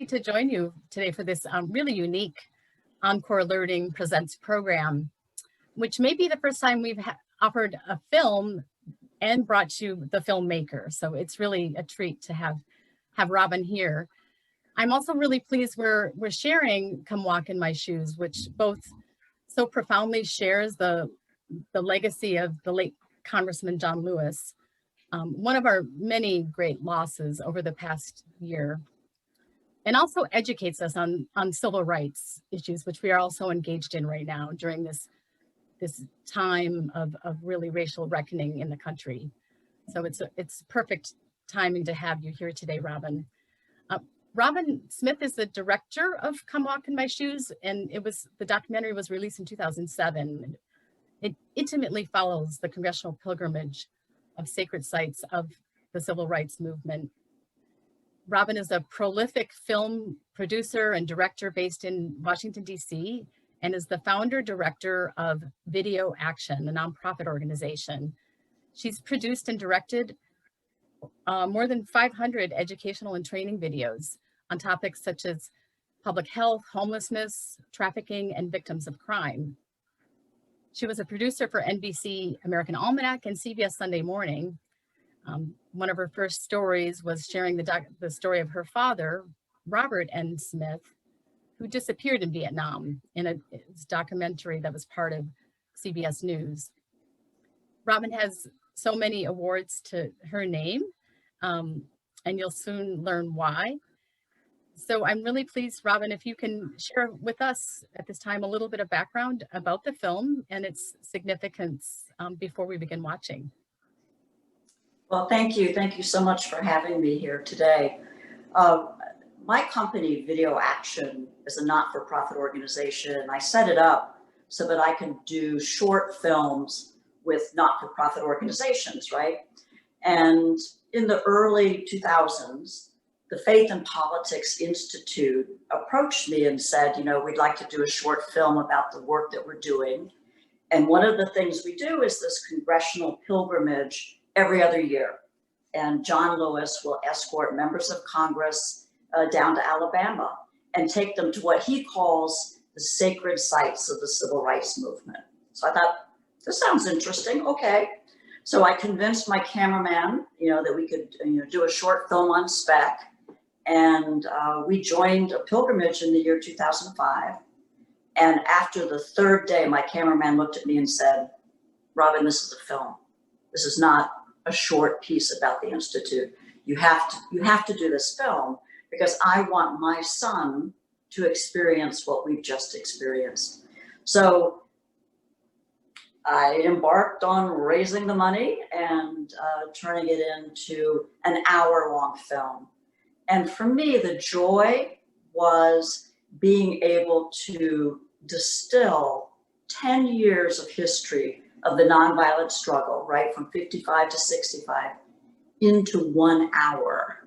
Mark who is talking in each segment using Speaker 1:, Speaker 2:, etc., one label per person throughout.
Speaker 1: to join you today for this really unique Encore Learning Presents program, which may be the first time we've offered a film and brought you the filmmaker. So it's really a treat to have Robin here. I'm also really pleased we're sharing Come Walk in My Shoes, which both so profoundly shares the legacy of the late Congressman John Lewis, one of our many great losses over the past year, and also educates us on civil rights issues, which we are also engaged in right now during this time of really racial reckoning in the country. So it's perfect timing to have you here today, Robin. Robin Smith is the director of Come Walk in My Shoes, and the documentary was released in 2007. It intimately follows the congressional pilgrimage of sacred sites of the civil rights movement. Robin is a prolific film producer and director based in Washington, D.C., and is the founder director of Video Action, a nonprofit organization. She's produced and directed more than 500 educational and training videos on topics such as public health, homelessness, trafficking, and victims of crime. She was a producer for NBC American Almanac and CBS Sunday Morning. One of her first stories was sharing the story of her father, Robert N. Smith, who disappeared in Vietnam in a documentary that was part of CBS News. Robin has so many awards to her name, and you'll soon learn why. So I'm really pleased, Robin, if you can share with us at this time a little bit of background about the film and its significance before we begin watching.
Speaker 2: Well, thank you. Thank you so much for having me here today. My company, Video Action, is a not-for-profit organization. I set it up so that I can do short films with not-for-profit organizations, right? And in the early 2000s, the Faith and Politics Institute approached me and said, we'd like to do a short film about the work that we're doing. And one of the things we do is this congressional pilgrimage every other year. And John Lewis will escort members of Congress down to Alabama and take them to what he calls the sacred sites of the civil rights movement. So I thought, this sounds interesting, okay. So I convinced my cameraman, that we could do a short film on spec. And we joined a pilgrimage in the year 2005. And after the third day, my cameraman looked at me and said, Robin, this is a film. This is not a short piece about the Institute. You have to do this film because I want my son to experience what we've just experienced. So I embarked on raising the money and turning it into an hour-long film. And for me, the joy was being able to distill 10 years of history of the nonviolent struggle, right, from 55 to 65, into 1 hour.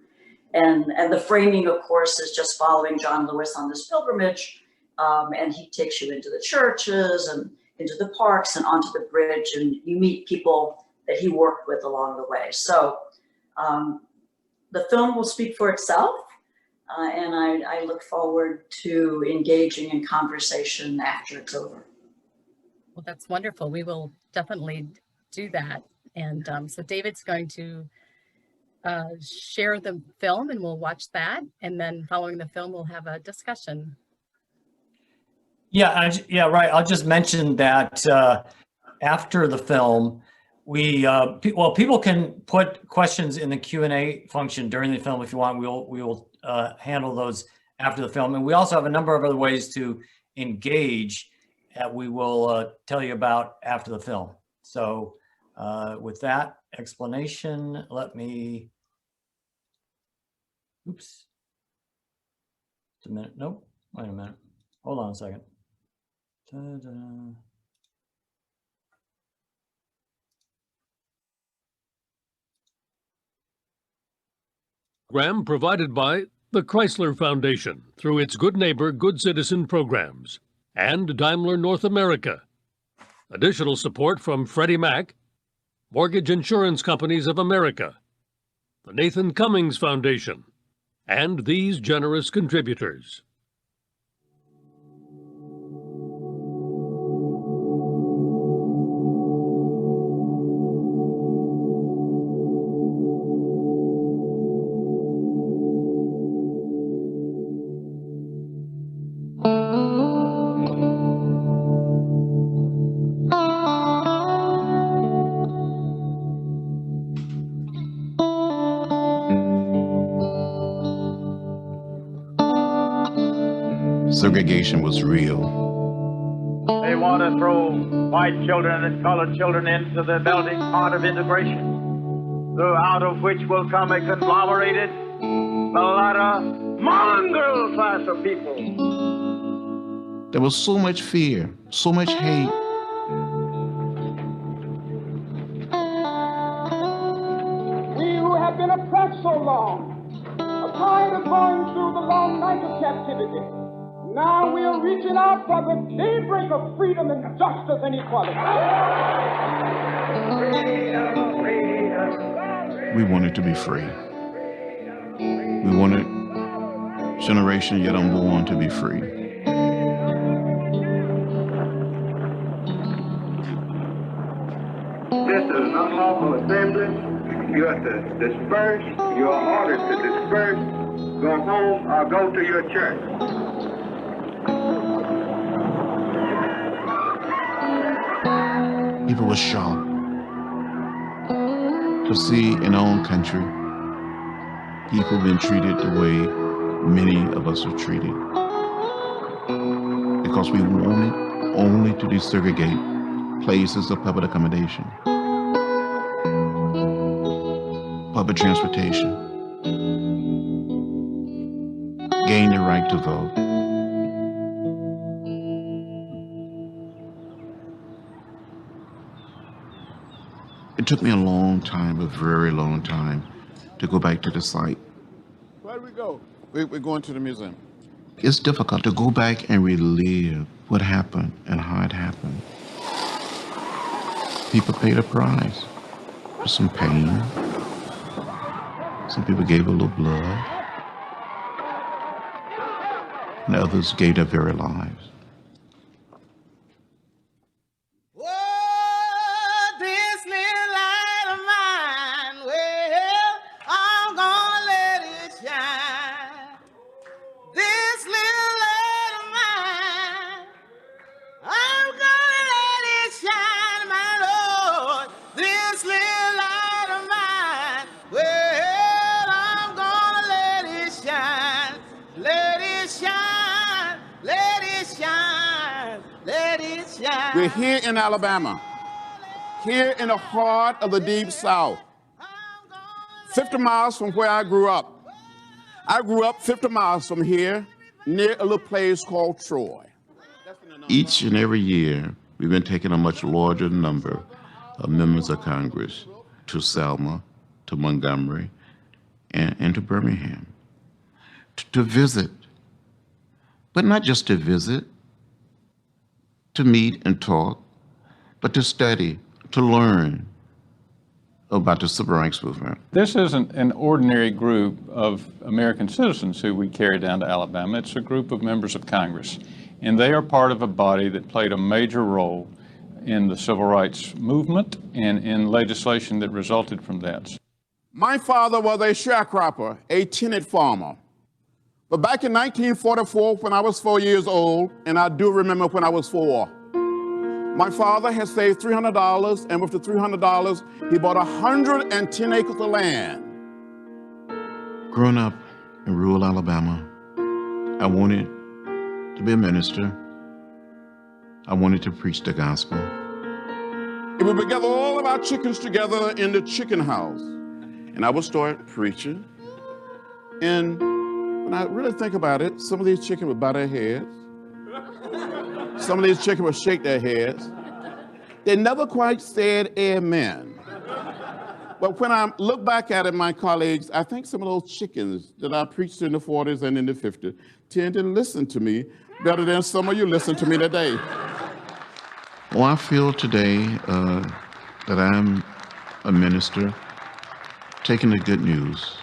Speaker 2: And the framing, of course, is just following John Lewis on this pilgrimage, and he takes you into the churches and into the parks and onto the bridge, and you meet people that he worked with along the way. So the film will speak for itself, and I look forward to engaging in conversation after it's over.
Speaker 1: Well, that's wonderful. We will definitely do that. And so David's going to share the film and we'll watch that. And then following the film, we'll have a discussion.
Speaker 3: Yeah, right. I'll just mention that after the film, people can put questions in the Q&A function during the film if you want. We will handle those after the film, and we also have a number of other ways to engage that we will tell you about after the film. So with that explanation, let me. Oops. Just a minute. Nope. Wait a minute. Hold on a second. Ta-da.
Speaker 4: Program provided by the Chrysler Foundation through its Good Neighbor, Good Citizen programs and Daimler North America. Additional support from Freddie Mac, Mortgage Insurance Companies of America, the Nathan Cummings Foundation, and these generous contributors.
Speaker 5: Segregation was real.
Speaker 6: They want to throw white children and colored children into the melting pot of integration, out of which will come a conglomerated, mulatto, mongrel class of people.
Speaker 5: There was so much fear, so much hate.
Speaker 7: We who have been oppressed so long are tired of going through the long night of captivity. Now we are reaching out for the daybreak of freedom and justice and equality.
Speaker 5: We wanted to be free. We wanted generation yet unborn to be free.
Speaker 6: This is an unlawful assembly. You have to disperse. You are ordered to disperse. Go home or go to your church.
Speaker 5: People were shocked to see in our own country people being treated the way many of us are treated. Because we wanted only to desegregate places of public accommodation, public transportation, gain the right to vote. It took me a long time, a very long time, to go back to the site.
Speaker 8: Where do we go? We're going to the museum.
Speaker 5: It's difficult to go back and relive what happened and how it happened. People paid a price for some pain. Some people gave a little blood. And others gave their very lives.
Speaker 8: We're here in Alabama, here in the heart of the Deep South, 50 miles from where I grew up. I grew up 50 miles from here, near a little place called Troy.
Speaker 5: Each and every year, we've been taking a much larger number of members of Congress to Selma, to Montgomery, and to Birmingham to visit, but not just to visit, to meet and talk, but to study, to learn about the civil rights movement.
Speaker 9: This isn't an ordinary group of American citizens who we carry down to Alabama. It's a group of members of Congress, and they are part of a body that played a major role in the civil rights movement and in legislation that resulted from that.
Speaker 8: My father was a sharecropper, a tenant farmer. But back in 1944, when I was 4 years old, and I do remember when I was 4, my father had saved $300, and with the $300, he bought 110 acres of land.
Speaker 5: Growing up in rural Alabama, I wanted to be a minister. I wanted to preach the gospel.
Speaker 8: And we would gather all of our chickens together in the chicken house, and I would start preaching. And when I really think about it, some of these chickens would bow their heads. Some of these chickens would shake their heads. They never quite said amen. But when I look back at it, my colleagues, I think some of those chickens that I preached in the 40s and in the 50s tend to listen to me better than some of you listen to me today.
Speaker 5: Well, I feel today that I'm a minister taking the good news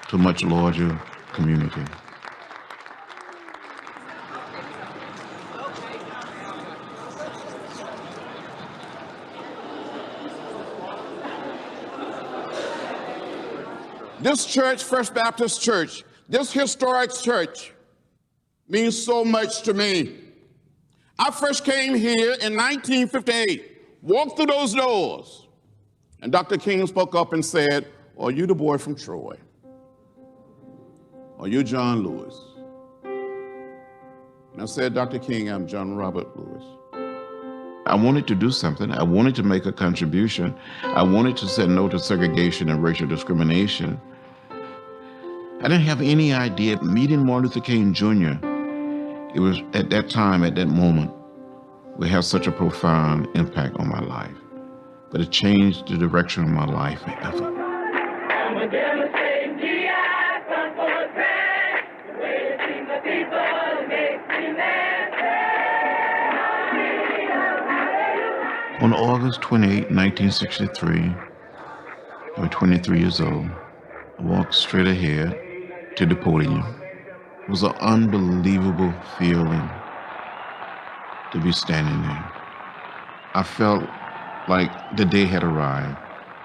Speaker 5: to a much larger community.
Speaker 8: This church, First Baptist Church, this historic church means so much to me. I first came here in 1958, walked through those doors, and Dr. King spoke up and said, "Are you the boy from Troy? Are you John Lewis?" And I said, "Dr. King, I'm John Robert Lewis."
Speaker 5: I wanted to do something. I wanted to make a contribution. I wanted to say no to segregation and racial discrimination. I didn't have any idea. Meeting Martin Luther King Jr., it was at that time, at that moment, would have such a profound impact on my life. But it changed the direction of my life forever. On August 28, 1963, I was 23 years old. I walked straight ahead to the podium. It was an unbelievable feeling to be standing there. I felt like the day had arrived,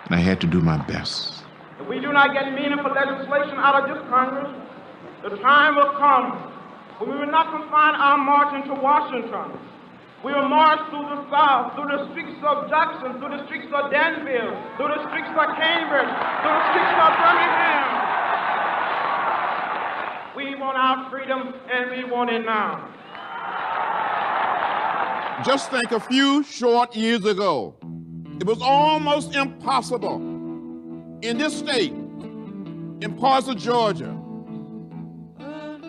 Speaker 5: and I had to do my best.
Speaker 7: If we do not get meaningful legislation out of this Congress, the time will come when we will not confine our marching to Washington. We will march through the South, through the streets of Jackson, through the streets of Danville, through the streets of Cambridge, through the streets of Birmingham. We want our freedom, and we want it now.
Speaker 8: Just think, a few short years ago, it was almost impossible in this state, in parts of Georgia,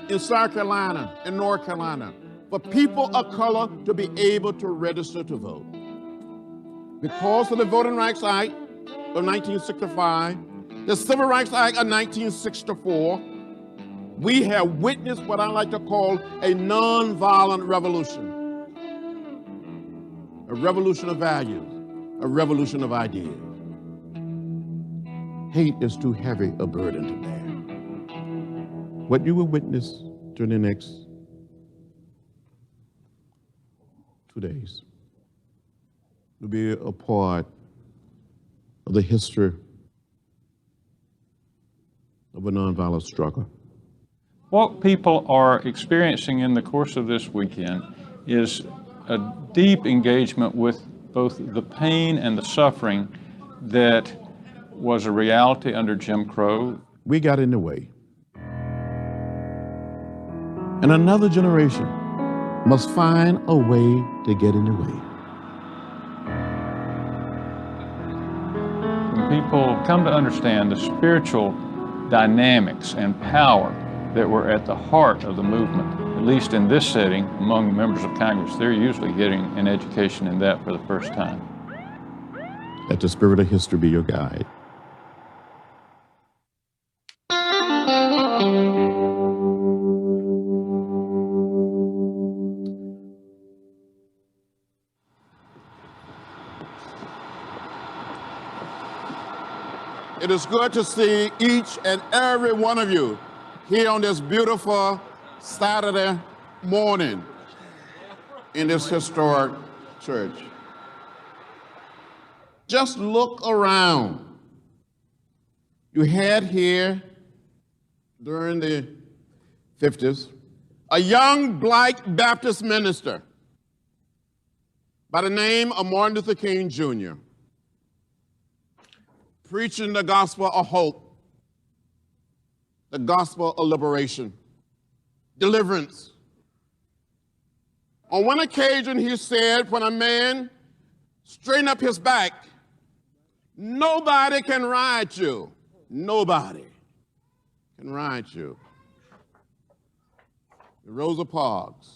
Speaker 8: in South Carolina, in North Carolina, for people of color to be able to register to vote. Because of the Voting Rights Act of 1965, the Civil Rights Act of 1964, we have witnessed what I like to call a nonviolent revolution. A revolution of values, a revolution of ideas. Hate is too heavy a burden to bear. What you will witness during the next 2 days will be a part of the history of a nonviolent struggle.
Speaker 9: What people are experiencing in the course of this weekend is a deep engagement with both the pain and the suffering that was a reality under Jim Crow.
Speaker 8: We got in the way. And another generation must find a way to get in the way.
Speaker 9: When people come to understand the spiritual dynamics and power that were at the heart of the movement, at least in this setting, among members of Congress, they're usually getting an education in that for the first time.
Speaker 8: Let the spirit of history be your guide. It is good to see each and every one of you here on this beautiful Saturday morning in this historic church. Just look around. You had here during the 50s a young black Baptist minister by the name of Martin Luther King Jr. preaching the gospel of hope, the gospel of liberation, deliverance. On one occasion, he said, when a man straightened up his back, nobody can ride you. Nobody can ride you. The Rosa Parks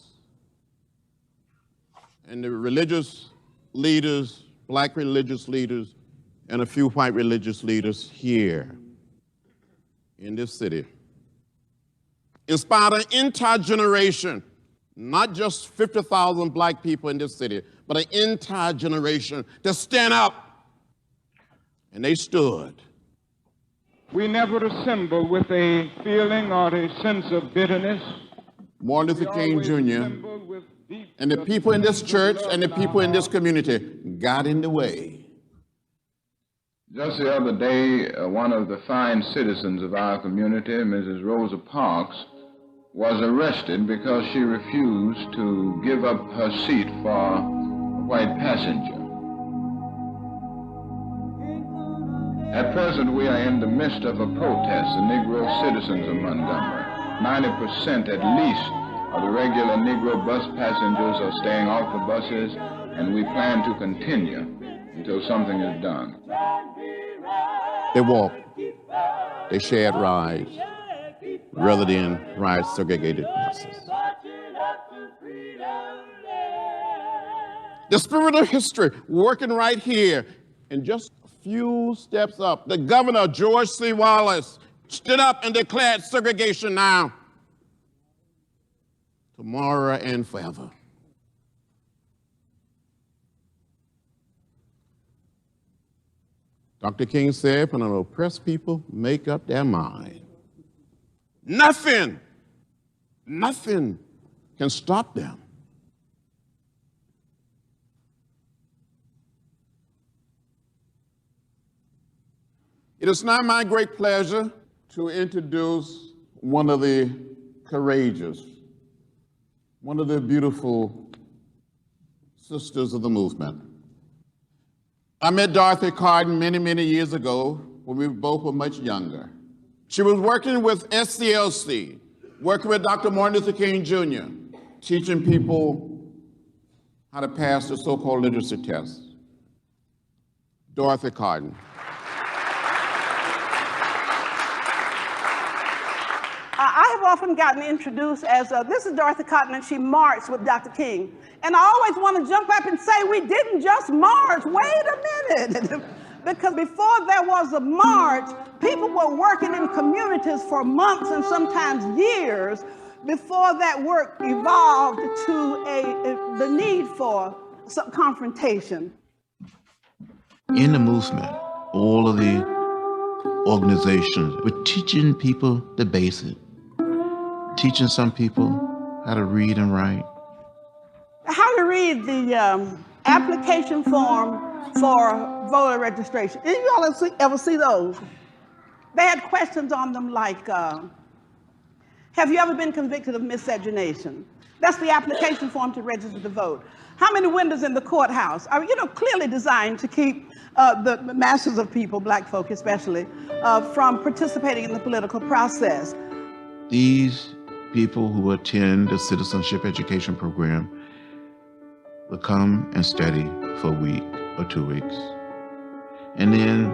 Speaker 8: and the religious leaders, black religious leaders, and a few white religious leaders here in this city inspired an entire generation, not just 50,000 black people in this city, but an entire generation to stand up. And they stood.
Speaker 7: We never assemble with a feeling or a sense of bitterness.
Speaker 8: Martin Luther King Jr. and the people in this church and the people in this community got in the way.
Speaker 10: Just the other day, one of the fine citizens of our community, Mrs. Rosa Parks, was arrested because she refused to give up her seat for a white passenger. At present, we are in the midst of a protest, the Negro citizens of Montgomery. 90% at least of the regular Negro bus passengers are staying off the buses, and we plan to continue until something is done.
Speaker 8: They walked, they shared rides, rather than ride segregated buses. The spirit of history working right here, and just a few steps up, the governor, George C. Wallace, stood up and declared segregation now, tomorrow, and forever. Dr. King said, when an oppressed people make up their mind, nothing can stop them. It is now my great pleasure to introduce one of the courageous, one of the beautiful sisters of the movement. I met Dorothy Carden many, many years ago when we both were much younger. She was working with SCLC, working with Dr. Martin Luther King Jr., teaching people how to pass the so-called literacy test. Dorothy Carden.
Speaker 11: I have often gotten introduced as, this is Dorothy Cotton, and she marched with Dr. King. And I always want to jump up and say, we didn't just march, wait a minute. Because before there was a march, people were working in communities for months and sometimes years before that work evolved to the need for some confrontation.
Speaker 5: In the movement, all of the organizations were teaching people the basics. Teaching some people how to read and write.
Speaker 11: How to read the application form for voter registration. Did you all ever see those? They had questions on them like, have you ever been convicted of miscegenation? That's the application form to register to vote. How many windows in the courthouse? I mean, clearly designed to keep the masses of people, black folk especially, from participating in the political process.
Speaker 5: These people who attend the citizenship education program will come and study for a week or 2 weeks. And then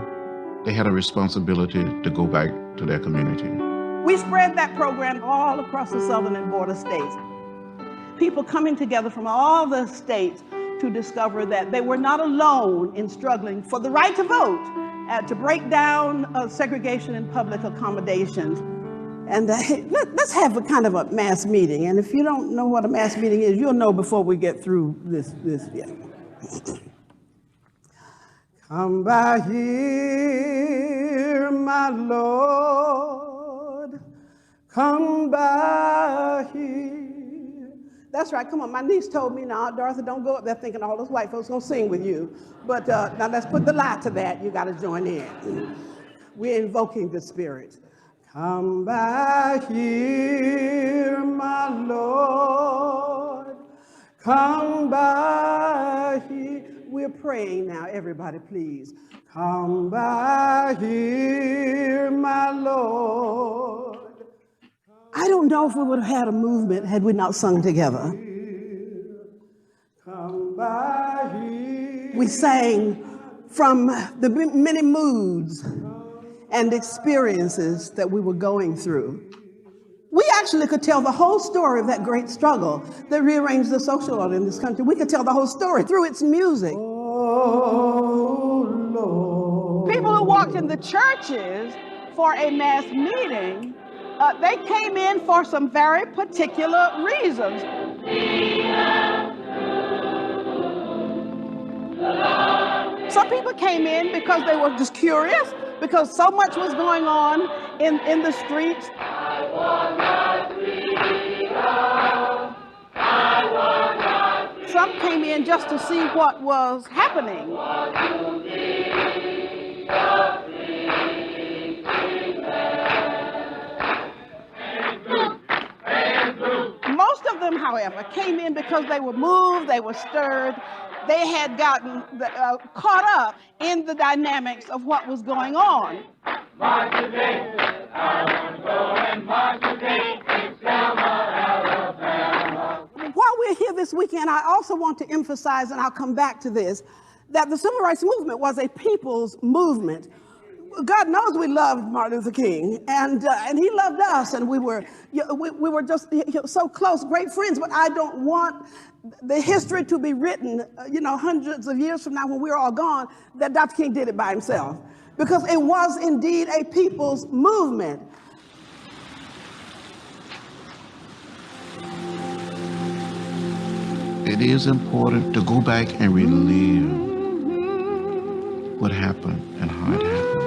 Speaker 5: they had a responsibility to go back to their community.
Speaker 11: We spread that program all across the southern and border states. People coming together from all the states to discover that they were not alone in struggling for the right to vote, to break down segregation in public accommodations. And let's have a kind of a mass meeting. And if you don't know what a mass meeting is, you'll know before we get through this. Yeah. Come by here, my Lord. Come by here. That's right. Come on. My niece told me, now, Dorothy, don't go up there thinking all those white folks gonna sing with you. But now let's put the lie to that. You got to join in. We're invoking the spirit. Come by here, my Lord. Come by here. We're praying now, everybody, please. Come by here, my Lord. I don't know if we would have had a movement had we not sung together. Come by here. We sang from the many moods and experiences that we were going through. We actually could tell the whole story of that great struggle that rearranged the social order in this country. We could tell the whole story through its music. Oh, Lord. People who walked in the churches for a mass meeting, they came in for some very particular reasons. Some people came in because they were just curious. because so much was going on in the streets. Some came in just to see what was happening. Most of them, however, came in because they were moved, they were stirred, they had gotten caught up in the dynamics of what was going on. March today, I want to go and march today in Selma, Alabama. While we're here this weekend, I also want to emphasize, and I'll come back to this, that the civil rights movement was a people's movement. God knows we loved Martin Luther King, and he loved us, and we were just so close, great friends. But I don't want the history to be written, hundreds of years from now when we're all gone, that Dr. King did it by himself, because it was indeed a people's movement.
Speaker 5: It is important to go back and relive what happened and how it happened.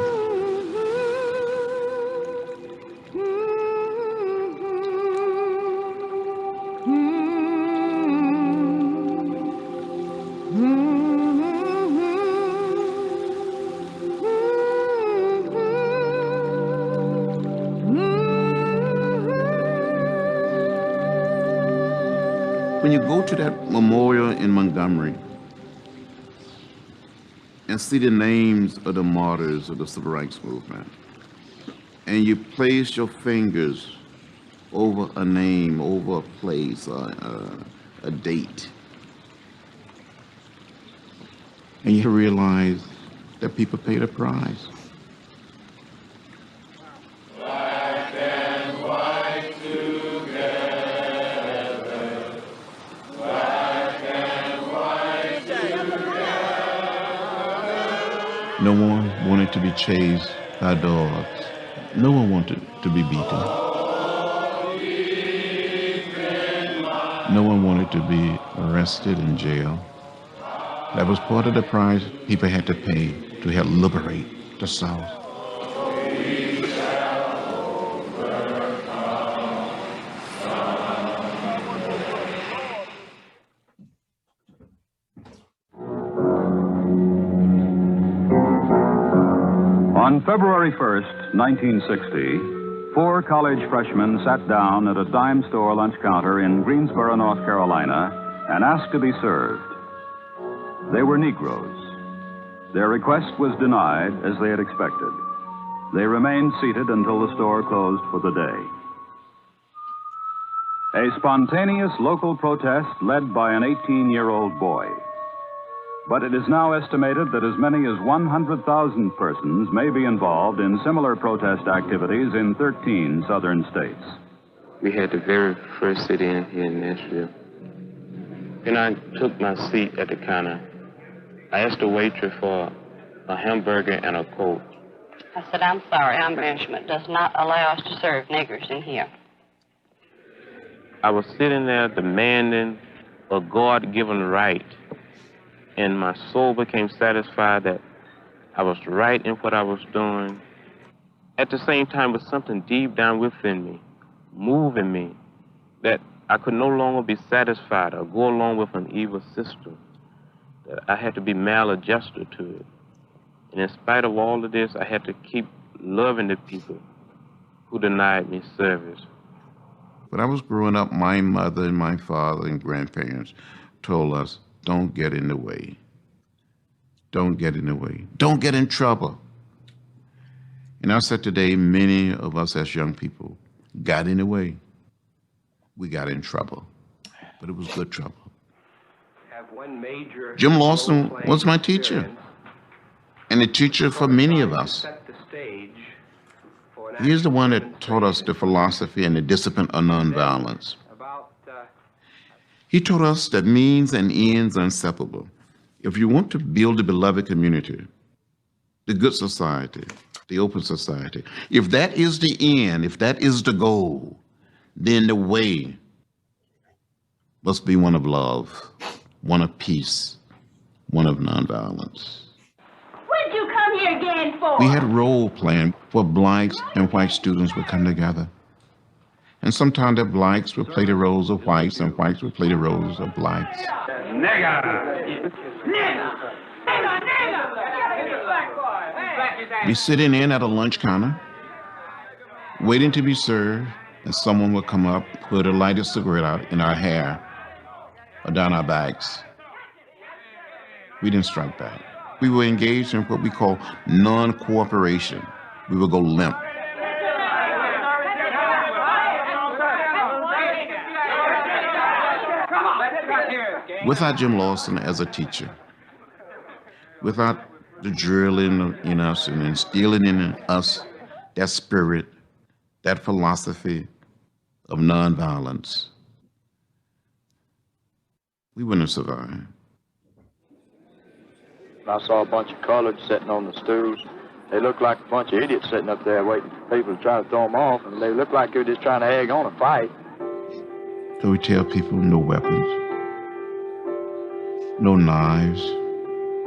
Speaker 5: When you go to that memorial in Montgomery and see the names of the martyrs of the civil rights movement, and you place your fingers over a name, over a place, a date, and you realize that people paid a price. No one wanted to be chased by dogs. No one wanted to be beaten. No one wanted to be arrested in jail. That was part of the price people had to pay to help liberate the South.
Speaker 12: On February 1st, 1960, 4 college freshmen sat down at a dime store lunch counter in Greensboro, North Carolina, and asked to be served. They were Negroes. Their request was denied, as they had expected. They remained seated until the store closed for the day. A spontaneous local protest led by an 18-year-old boy. But it is now estimated that as many as 100,000 persons may be involved in similar protest activities in 13 southern states.
Speaker 13: We had the very first sit-in here in Nashville. And I took my seat at the counter. I asked the waitress for a hamburger and a Coke.
Speaker 14: I said, I'm sorry, our management does not allow us to serve niggers in here.
Speaker 13: I was sitting there demanding a God-given right. And my soul became satisfied that I was right in what I was doing. At the same time, with something deep down within me, moving me, that I could no longer be satisfied or go along with an evil system, that I had to be maladjusted to it. And in spite of all of this, I had to keep loving the people who denied me service.
Speaker 5: When I was growing up, my mother and my father and grandparents told us, don't get in the way. Don't get in the way. Don't get in trouble. And I said today, many of us as young people got in the way. We got in trouble, but it was good trouble. Jim Lawson was my teacher, and a teacher for many of us. He's the one that taught us the philosophy and the discipline of nonviolence. He taught us that means and ends are inseparable. If you want to build a beloved community, the good society, the open society, if that is the end, if that is the goal, then the way must be one of love, one of peace, one of nonviolence.
Speaker 15: When'd you come here, Daddy?
Speaker 7: stand for?
Speaker 5: We had role playing where blacks and white students would come together. And sometimes the blacks would play the roles of whites and whites would play the roles of blacks.
Speaker 7: Nigger! Nigger!
Speaker 5: We sitting in at a lunch counter, waiting to be served, and someone would come up, put a lighted cigarette out in our hair or down our backs. We didn't strike back. We were engaged in what we call non-cooperation. We would go limp. Without Jim Lawson as a teacher, without the drilling in us and instilling in us that spirit, that philosophy of nonviolence, we wouldn't have survived.
Speaker 15: I saw a bunch of coloreds sitting on the stools. They looked like a bunch of idiots sitting up there waiting for people to try to throw them off, and they looked like they were just trying to egg on a fight.
Speaker 5: So we tell people no weapons, no knives,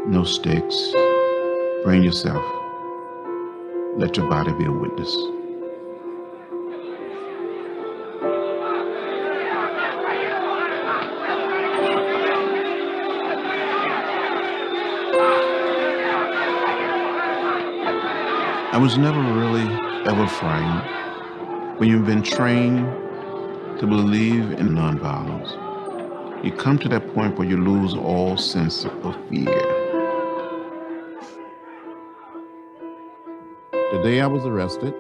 Speaker 5: no sticks. Bring yourself. Let your body be a witness. I was never really ever frightened. When you've been trained to believe in nonviolence, you come to that point where you lose all sense of fear. The day I was arrested,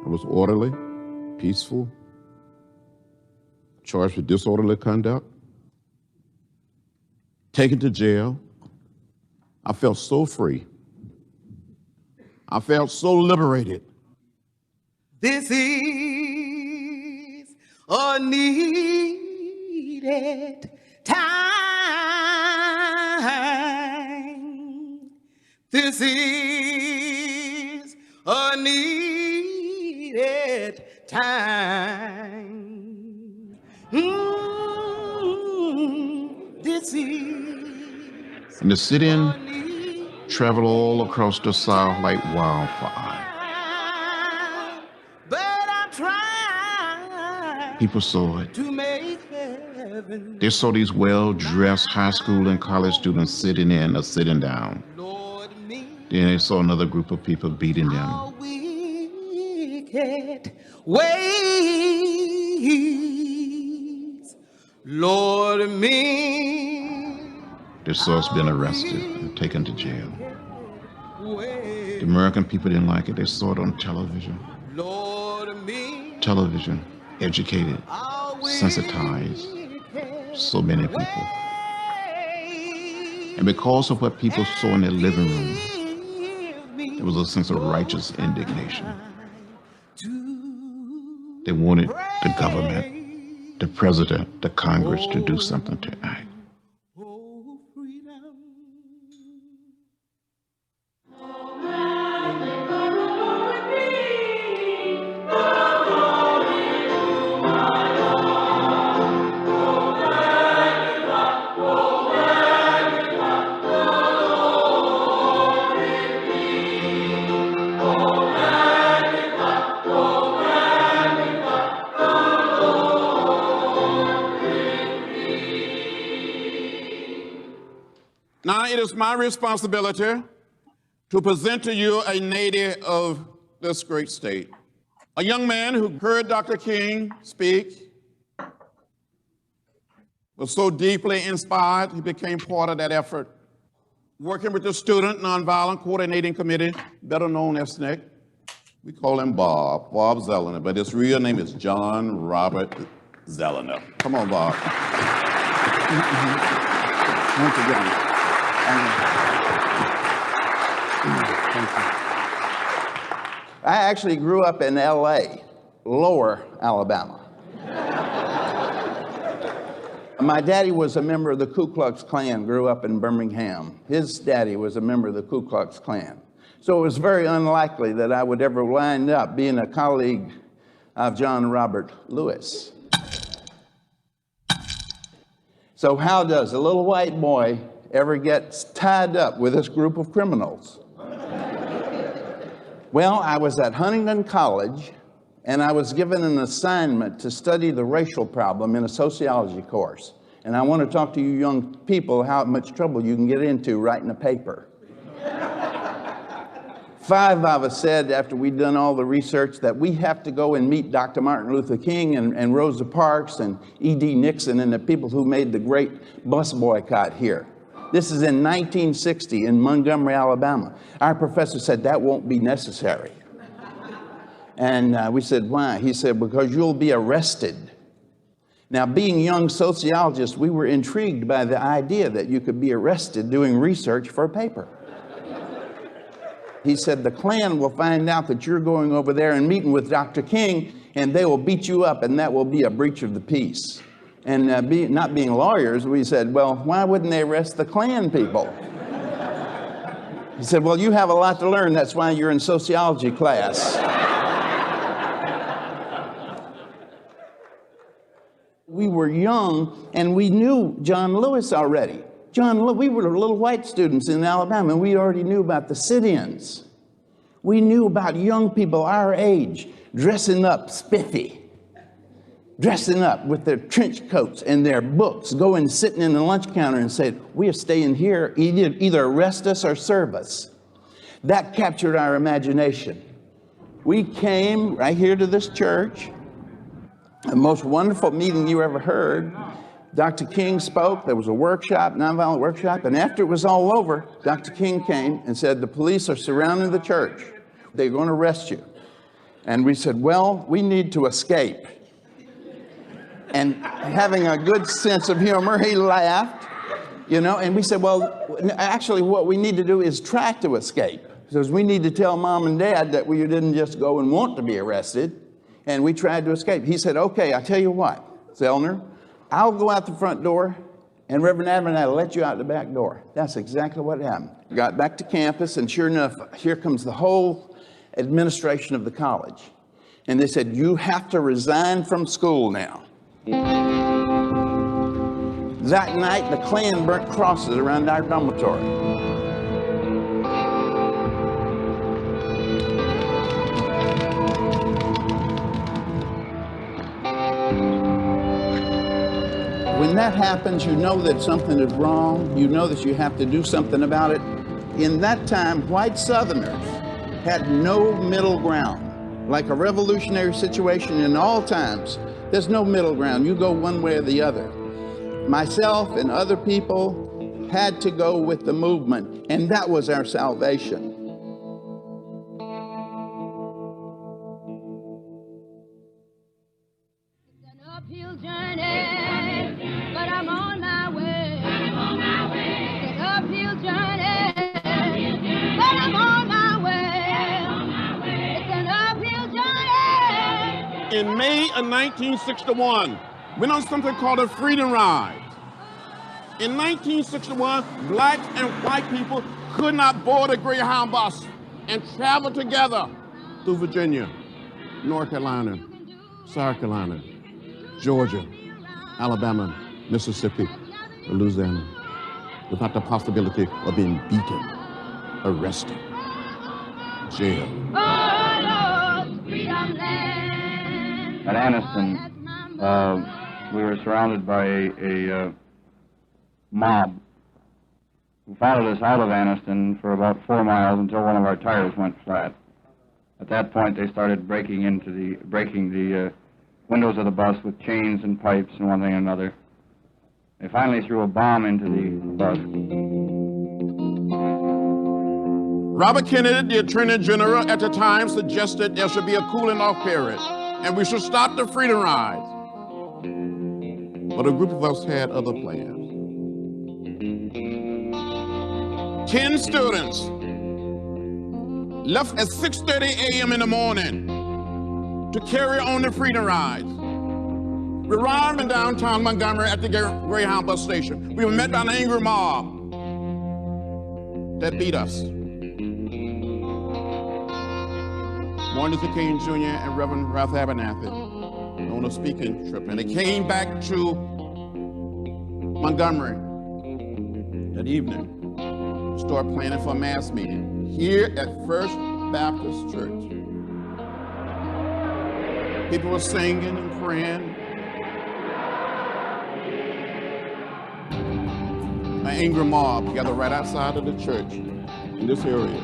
Speaker 5: I was orderly, peaceful, charged with disorderly conduct, taken to jail. I felt so free. I felt so liberated.
Speaker 16: This is a needed time. This is a needed time. This is.
Speaker 5: And the sit-in traveled all across the South like wildfire.
Speaker 16: But I'm trying.
Speaker 5: People saw it.
Speaker 16: To make heaven.
Speaker 5: They saw these well-dressed high school and college students sitting in or sitting down. Then they saw another group of people beating them.
Speaker 16: Wicked ways, Lord, me.
Speaker 5: They saw us being arrested and taken to jail. The American people didn't like it. They saw it on television. Television educated, sensitized so many people. And because of what people saw in their living room, there was a sense of righteous indignation. They wanted the government, the president, the Congress to do something to act.
Speaker 8: Now it is my responsibility to present to you a native of this great state, a young man who heard Dr. King speak, was so deeply inspired, he became part of that effort. Working with the Student Nonviolent Coordinating Committee, better known as SNCC. We call him Bob Zellner, but his real name is John Robert Zellner. Come on, Bob. Once again.
Speaker 17: Thank you. I actually grew up in LA, Lower Alabama. My daddy was a member of the Ku Klux Klan, grew up in Birmingham. His daddy was a member of the Ku Klux Klan. So it was very unlikely that I would ever wind up being a colleague of John Robert Lewis. So how does a little white boy ever get tied up with this group of criminals? Well, I was at Huntington College, and I was given an assignment to study the racial problem in a sociology course. And I want to talk to you young people how much trouble you can get into writing a paper. 5 of us said, after we'd done all the research, that we have to go and meet Dr. Martin Luther King and Rosa Parks and E.D. Nixon and the people who made the great bus boycott here. This is in 1960 in Montgomery, Alabama. Our professor said, that won't be necessary. And we said, why? He said, because you'll be arrested. Now, being young sociologists, we were intrigued by the idea that you could be arrested doing research for a paper. He said, the Klan will find out that you're going over there and meeting with Dr. King, and they will beat you up, and that will be a breach of the peace. And not being lawyers, we said, well, why wouldn't they arrest the Klan people? He said, well, you have a lot to learn. That's why you're in sociology class. We were young, and we knew John Lewis already. We were little white students in Alabama, and we already knew about the sit-ins. We knew about young people our age dressing up spiffy, dressing up with their trench coats and their books, going sitting in the lunch counter and saying, we are staying here, either arrest us or serve us. That captured our imagination. We came right here to this church, the most wonderful meeting you ever heard. Dr. King spoke, there was a workshop, nonviolent workshop, and after it was all over, Dr. King came and said, the police are surrounding the church. They're going to arrest you. And we said, well, we need to escape. And having a good sense of humor, he laughed, you know, and we said, well, actually what we need to do is try to escape. Because we need to tell mom and dad that we didn't just go and want to be arrested, and we tried to escape. He said, okay, I'll tell you what, Zellner, I'll go out the front door, and Reverend Abernathy will let you out the back door. That's exactly what happened. Got back to campus, and sure enough, here comes the whole administration of the college. And they said, you have to resign from school now. That night, the Klan burnt crosses around our dormitory. When that happens, you know that something is wrong. You know that you have to do something about it. In that time, white Southerners had no middle ground. Like a revolutionary situation in all times, there's no middle ground. You go one way or the other. Myself and other people had to go with the movement, and that was our salvation.
Speaker 8: In May of 1961, went on something called a Freedom Ride. In 1961, black and white people could not board a Greyhound bus and travel together through Virginia, North Carolina, South Carolina, Georgia, Alabama, Mississippi, Louisiana, without the possibility of being beaten, arrested, jailed.
Speaker 10: At Anniston, we were surrounded by a mob who followed us out of Anniston for about 4 miles until one of our tires went flat. At that point, they started breaking the windows of the bus with chains and pipes and one thing and another. They finally threw a bomb into the bus.
Speaker 8: Robert Kennedy, the Attorney General at the time, suggested there should be a cooling off period and we should stop the Freedom Rides. But a group of us had other plans. 10 students left at 6:30 a.m. in the morning to carry on the Freedom Rides. We arrived in downtown Montgomery at the Greyhound bus station. We were met by an angry mob that beat us. Martin Luther King Jr. and Reverend Ralph Abernathy on a speaking trip. And they came back to Montgomery that evening to start planning for a mass meeting here at First Baptist Church. People were singing and praying. An angry mob gathered right outside of the church in this area.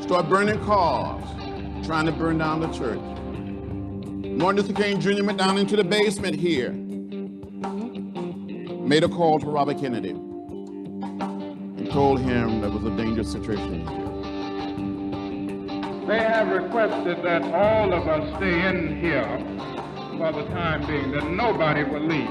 Speaker 8: Started burning cars, trying to burn down the church. Martin Luther King Jr. went down into the basement here, made a call to Robert Kennedy, and told him there was a dangerous situation here.
Speaker 10: They have requested that all of us stay in here for the time being, that nobody will leave.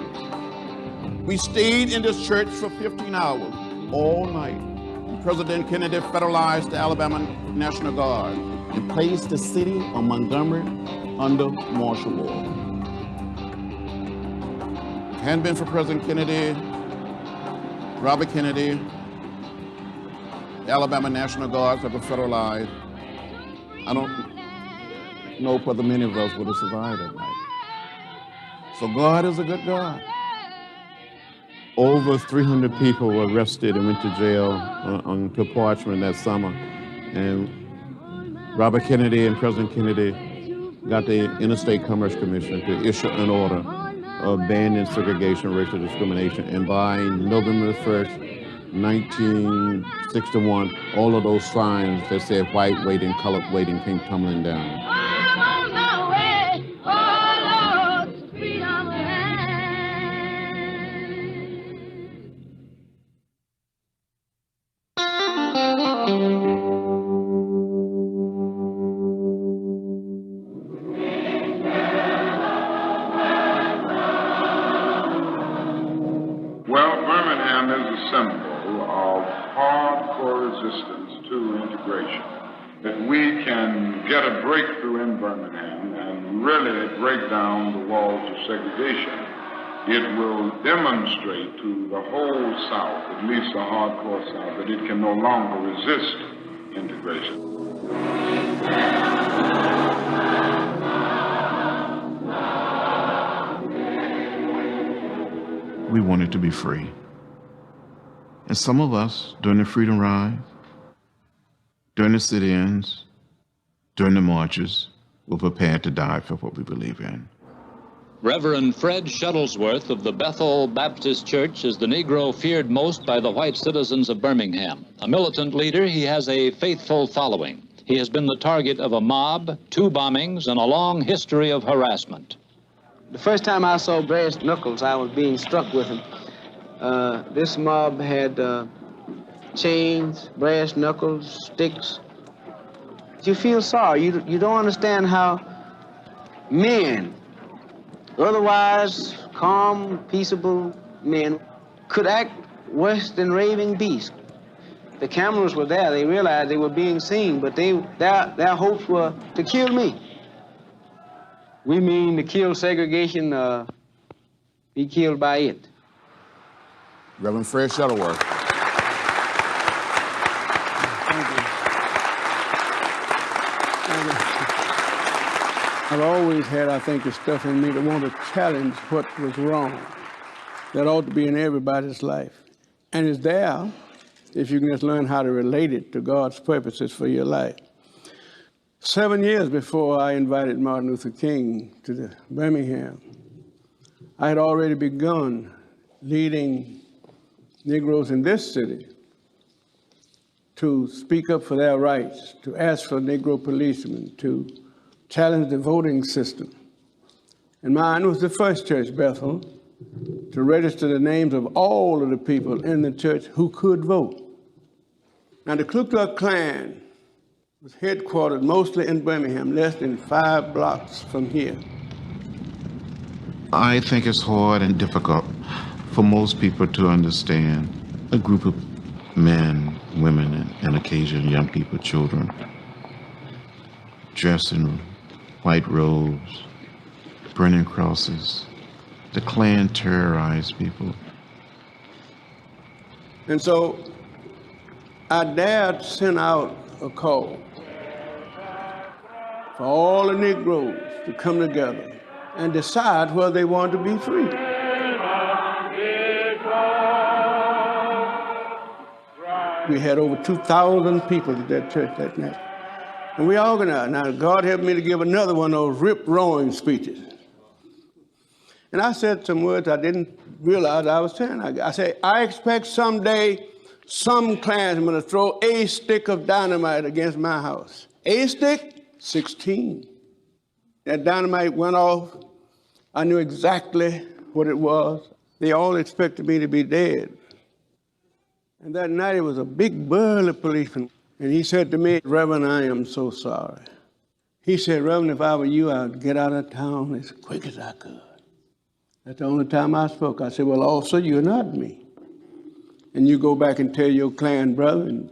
Speaker 8: We stayed in this church for 15 hours, all night. And President Kennedy federalized the Alabama National Guard and placed the city of Montgomery under martial law. If it hadn't been for President Kennedy, Robert Kennedy, the Alabama National Guards that were federalized, I don't know whether many of us would have survived that night. So God is a good God. Over 300 people were arrested and went to jail on Parchment that summer. And Robert Kennedy and President Kennedy got the Interstate Commerce Commission to issue an order of banning segregation, racial discrimination. And by November 1st, 1961, all of those signs that said white waiting, colored waiting came tumbling down.
Speaker 10: Well, Birmingham is a symbol of hardcore resistance to integration. That we can get a breakthrough in Birmingham and really break down the walls of segregation. It will demonstrate to the whole South, at least the hardcore South, that it can no longer resist integration.
Speaker 5: We wanted to be free. And some of us, during the Freedom Ride, during the sit-ins, during the marches, were prepared to die for what we believe in.
Speaker 18: Reverend Fred Shuttlesworth of the Bethel Baptist Church is the Negro feared most by the white citizens of Birmingham. A militant leader, he has a faithful following. He has been the target of a mob, 2 bombings, and a long history of harassment.
Speaker 19: The first time I saw Brass Knuckles, I was being struck with him. This mob had chains, brass knuckles, sticks. You feel sorry. You don't understand how men, otherwise calm, peaceable men, could act worse than raving beasts. The cameras were there. They realized they were being seen, but their hopes were to kill me. We mean to kill segregation, be killed by it.
Speaker 8: Reverend Fred Shuttlesworth.
Speaker 11: Thank you. I've always had, I think, the stuff in me to want to challenge what was wrong. That ought to be in everybody's life. And it's there if you can just learn how to relate it to God's purposes for your life. 7 years before I invited Martin Luther King to Birmingham, I had already begun leading Negroes in this city to speak up for their rights, to ask for Negro policemen, to challenge the voting system. And mine was the first church, Bethel, to register the names of all of the people in the church who could vote. Now, the Ku Klux Klan was headquartered mostly in Birmingham, less than 5 blocks from here.
Speaker 5: I think it's hard and difficult for most people to understand a group of men, women, and occasionally young people, children, dressed in white robes, burning crosses. The Klan terrorized people.
Speaker 11: And so I dared send out a call for all the Negroes to come together and decide whether they want to be free. We had over 2,000 people at that church that night.
Speaker 7: And we organized. Now, God helped me to give another one of those rip-roaring speeches. And I said some words I didn't realize I was saying. I said, I expect someday some Klansman to throw a stick of dynamite against my house. A stick? 16. That dynamite went off. I knew exactly what it was. They all expected me to be dead. And that night, it was a big, burly policeman. And he said to me, Reverend, I am so sorry. He said, Reverend, if I were you, I'd get out of town as quick as I could. That's the only time I spoke. I said, well, also, you're not me. And you go back and tell your Klan brethren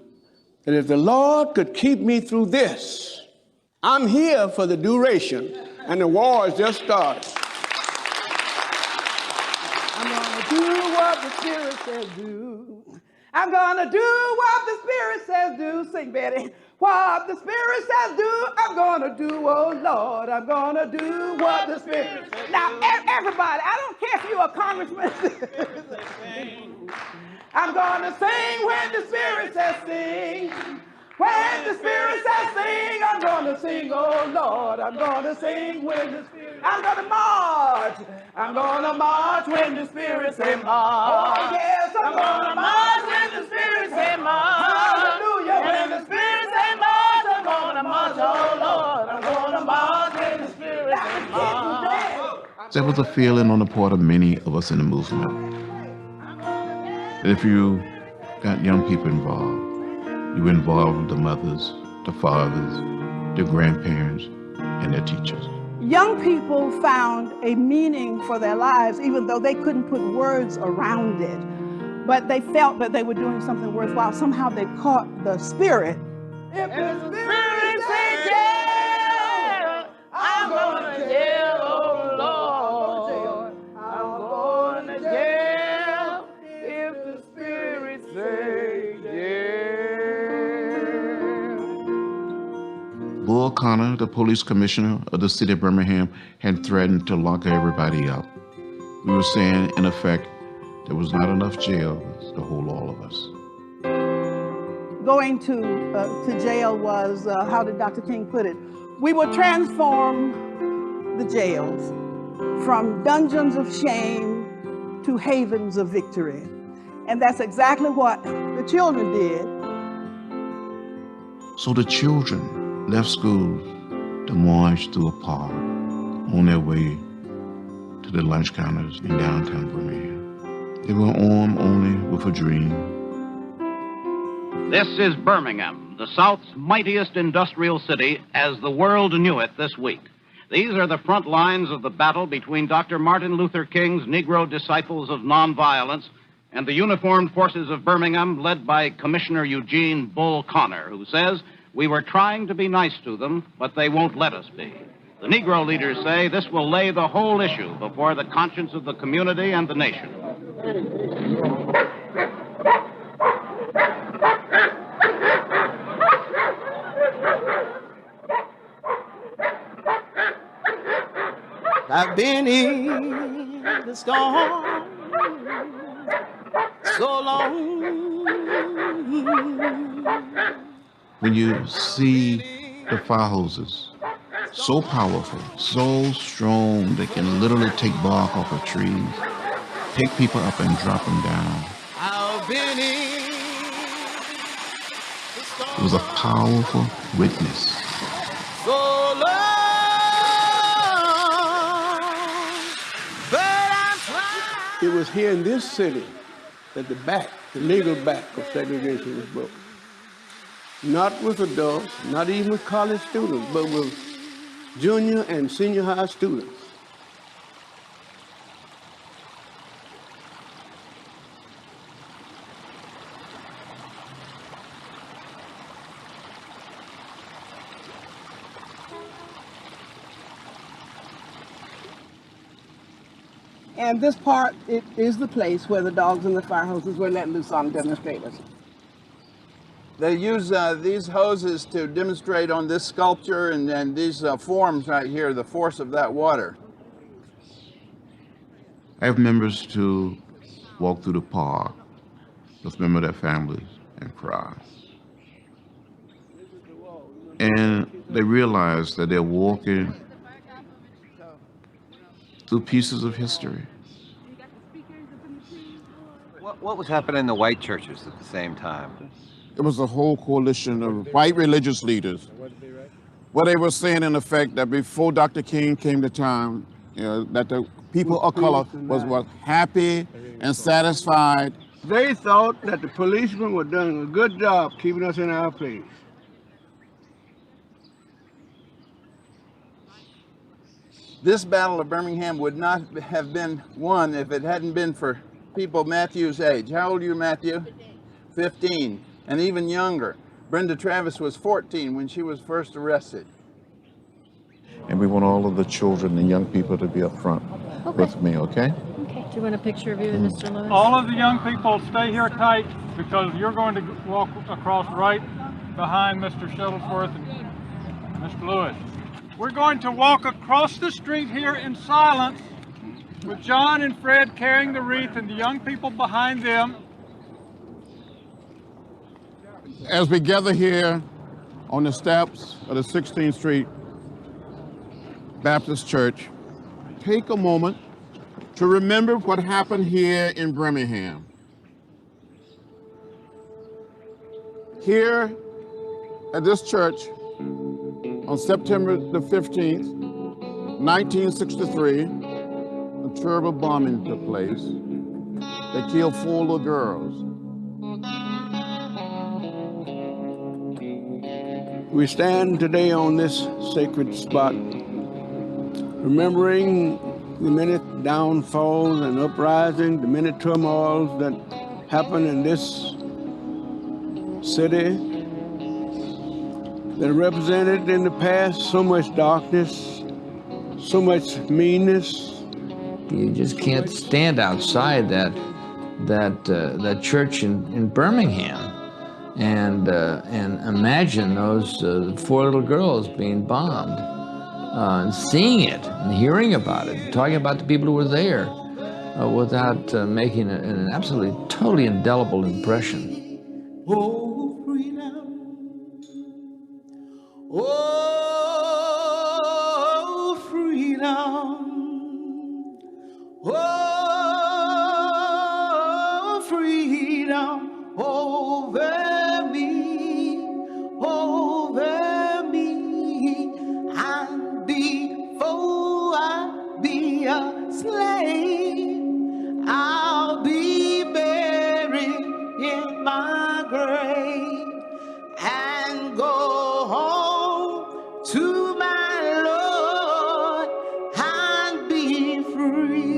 Speaker 7: that if the Lord could keep me through this, I'm here for the duration, and the war has just started. I'm gonna do what the Spirit says do. I'm gonna do what the Spirit says do. Sing, Betty. What the Spirit says do, I'm gonna do, oh Lord, I'm gonna do what the Spirit says. Now, everybody, I don't care if you're a congressman. I'm gonna sing when the Spirit says sing. When the Spirit says sing, I'm gonna sing, oh Lord, I'm gonna sing when the Spirit, I'm gonna march. I'm gonna march when the Spirit says march. Oh yes, I'm gonna march when the Spirit says march. Hallelujah, when the Spirit says march, I'm gonna march, oh Lord, I'm gonna march when the Spirit says march.
Speaker 5: There was a feeling on the part of many of us in the movement that if you got young people involved, you involved the mothers, the fathers, the grandparents, and their teachers.
Speaker 11: Young people found a meaning for their lives, even though they couldn't put words around it. But they felt that they were doing something worthwhile. Somehow they caught the spirit.
Speaker 16: If the Spirit says yeah, I'm gonna yell, oh Lord, I'm gonna yell. If the Spirit says yeah.
Speaker 5: Bull Connor, the police commissioner of the city of Birmingham, had threatened to lock everybody up. We were saying, in effect, there was not enough jails to hold all of us.
Speaker 11: Going to jail was, how did Dr. King put it? We would transform the jails from dungeons of shame to havens of victory. And that's exactly what the children did.
Speaker 5: So the children left school to march through a park on their way to the lunch counters in downtown Birmingham. They were armed only with a dream.
Speaker 20: This is Birmingham, the South's mightiest industrial city as the world knew it this week. These are the front lines of the battle between Dr. Martin Luther King's Negro Disciples of Nonviolence and the uniformed forces of Birmingham, led by Commissioner Eugene Bull Connor, who says, we were trying to be nice to them, but they won't let us be. The Negro leaders say this will lay the whole issue before the conscience of the community and the nation.
Speaker 16: I've been in the storm so long.
Speaker 5: When you see the fire hoses, so powerful, so strong, they can literally take bark off of trees, pick people up and drop them down.
Speaker 16: I've been in the storm.
Speaker 5: It was a powerful witness.
Speaker 16: So long, but I'm trying.
Speaker 7: It was here in this city that the legal back of segregation was broken. Not with adults, not even with college students, but with junior and senior high students.
Speaker 11: And this part, it is the place where the dogs and the fire hoses were let loose on demonstrators.
Speaker 17: They use these hoses to demonstrate on this sculpture and these forms right here, the force of that water.
Speaker 5: I have members to walk through the park with members of their families and cry. and they realize that they're walking through pieces of history.
Speaker 21: What was happening in the white churches at the same time?
Speaker 8: It was a whole coalition of white religious leaders. What they were saying, in effect, that before Dr. King came to town, you know, that the people of color was happy and satisfied.
Speaker 7: They thought that the policemen were doing a good job keeping us in our place.
Speaker 17: This Battle of Birmingham would not have been won if it hadn't been for people Matthew's age. How old are you, Matthew? 15, and even younger. Brenda Travis was 14 when she was first arrested.
Speaker 5: And we want all of the children and young people to be up front with me, okay?
Speaker 1: Okay. Do you want a picture of you and Mr. Lewis?
Speaker 9: All of the young people stay here tight because you're going to walk across right behind Mr. Shuttlesworth and Mr. Lewis. We're going to walk across the street here in silence with John and Fred carrying the wreath and the young people behind them.
Speaker 8: As we gather here on the steps of the 16th Street Baptist Church, take a moment to remember what happened here in Birmingham. Here at this church on September the 15th, 1963, a terrible bombing took place that killed 4 little girls.
Speaker 7: We stand today on this sacred spot, remembering the many downfalls and uprisings, the many turmoils that happened in this city that represented in the past so much darkness, so much meanness.
Speaker 22: You just can't stand outside that church in Birmingham and imagine those 4 little girls being bombed, and seeing it and hearing about it, talking about the people who were there, without making an absolutely, totally indelible impression.
Speaker 16: Oh, freedom. Oh, freedom. Oh, freedom over me, over me. And before I be a slave, I'll be buried in my grave and go home to my Lord and be free.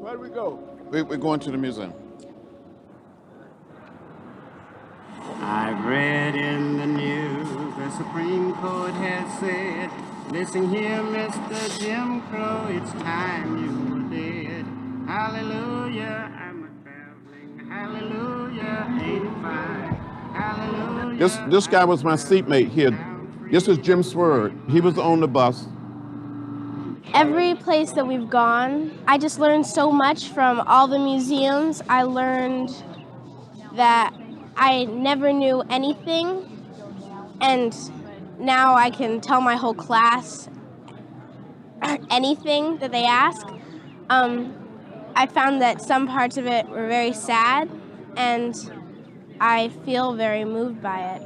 Speaker 8: Where do we go? We're going to the museum.
Speaker 23: I've read in the news the Supreme Court has said, listen here, Mr. Jim Crow, it's time you were dead. Hallelujah, I'm a traveling, hallelujah, 85, hallelujah.
Speaker 8: This guy was my seatmate here. This is Jim Swerd. He was on the bus.
Speaker 24: Every place that we've gone, I just learned so much from all the museums. I learned that I never knew anything, and now I can tell my whole class anything that they ask. I found that some parts of it were very sad, and I feel very moved by it.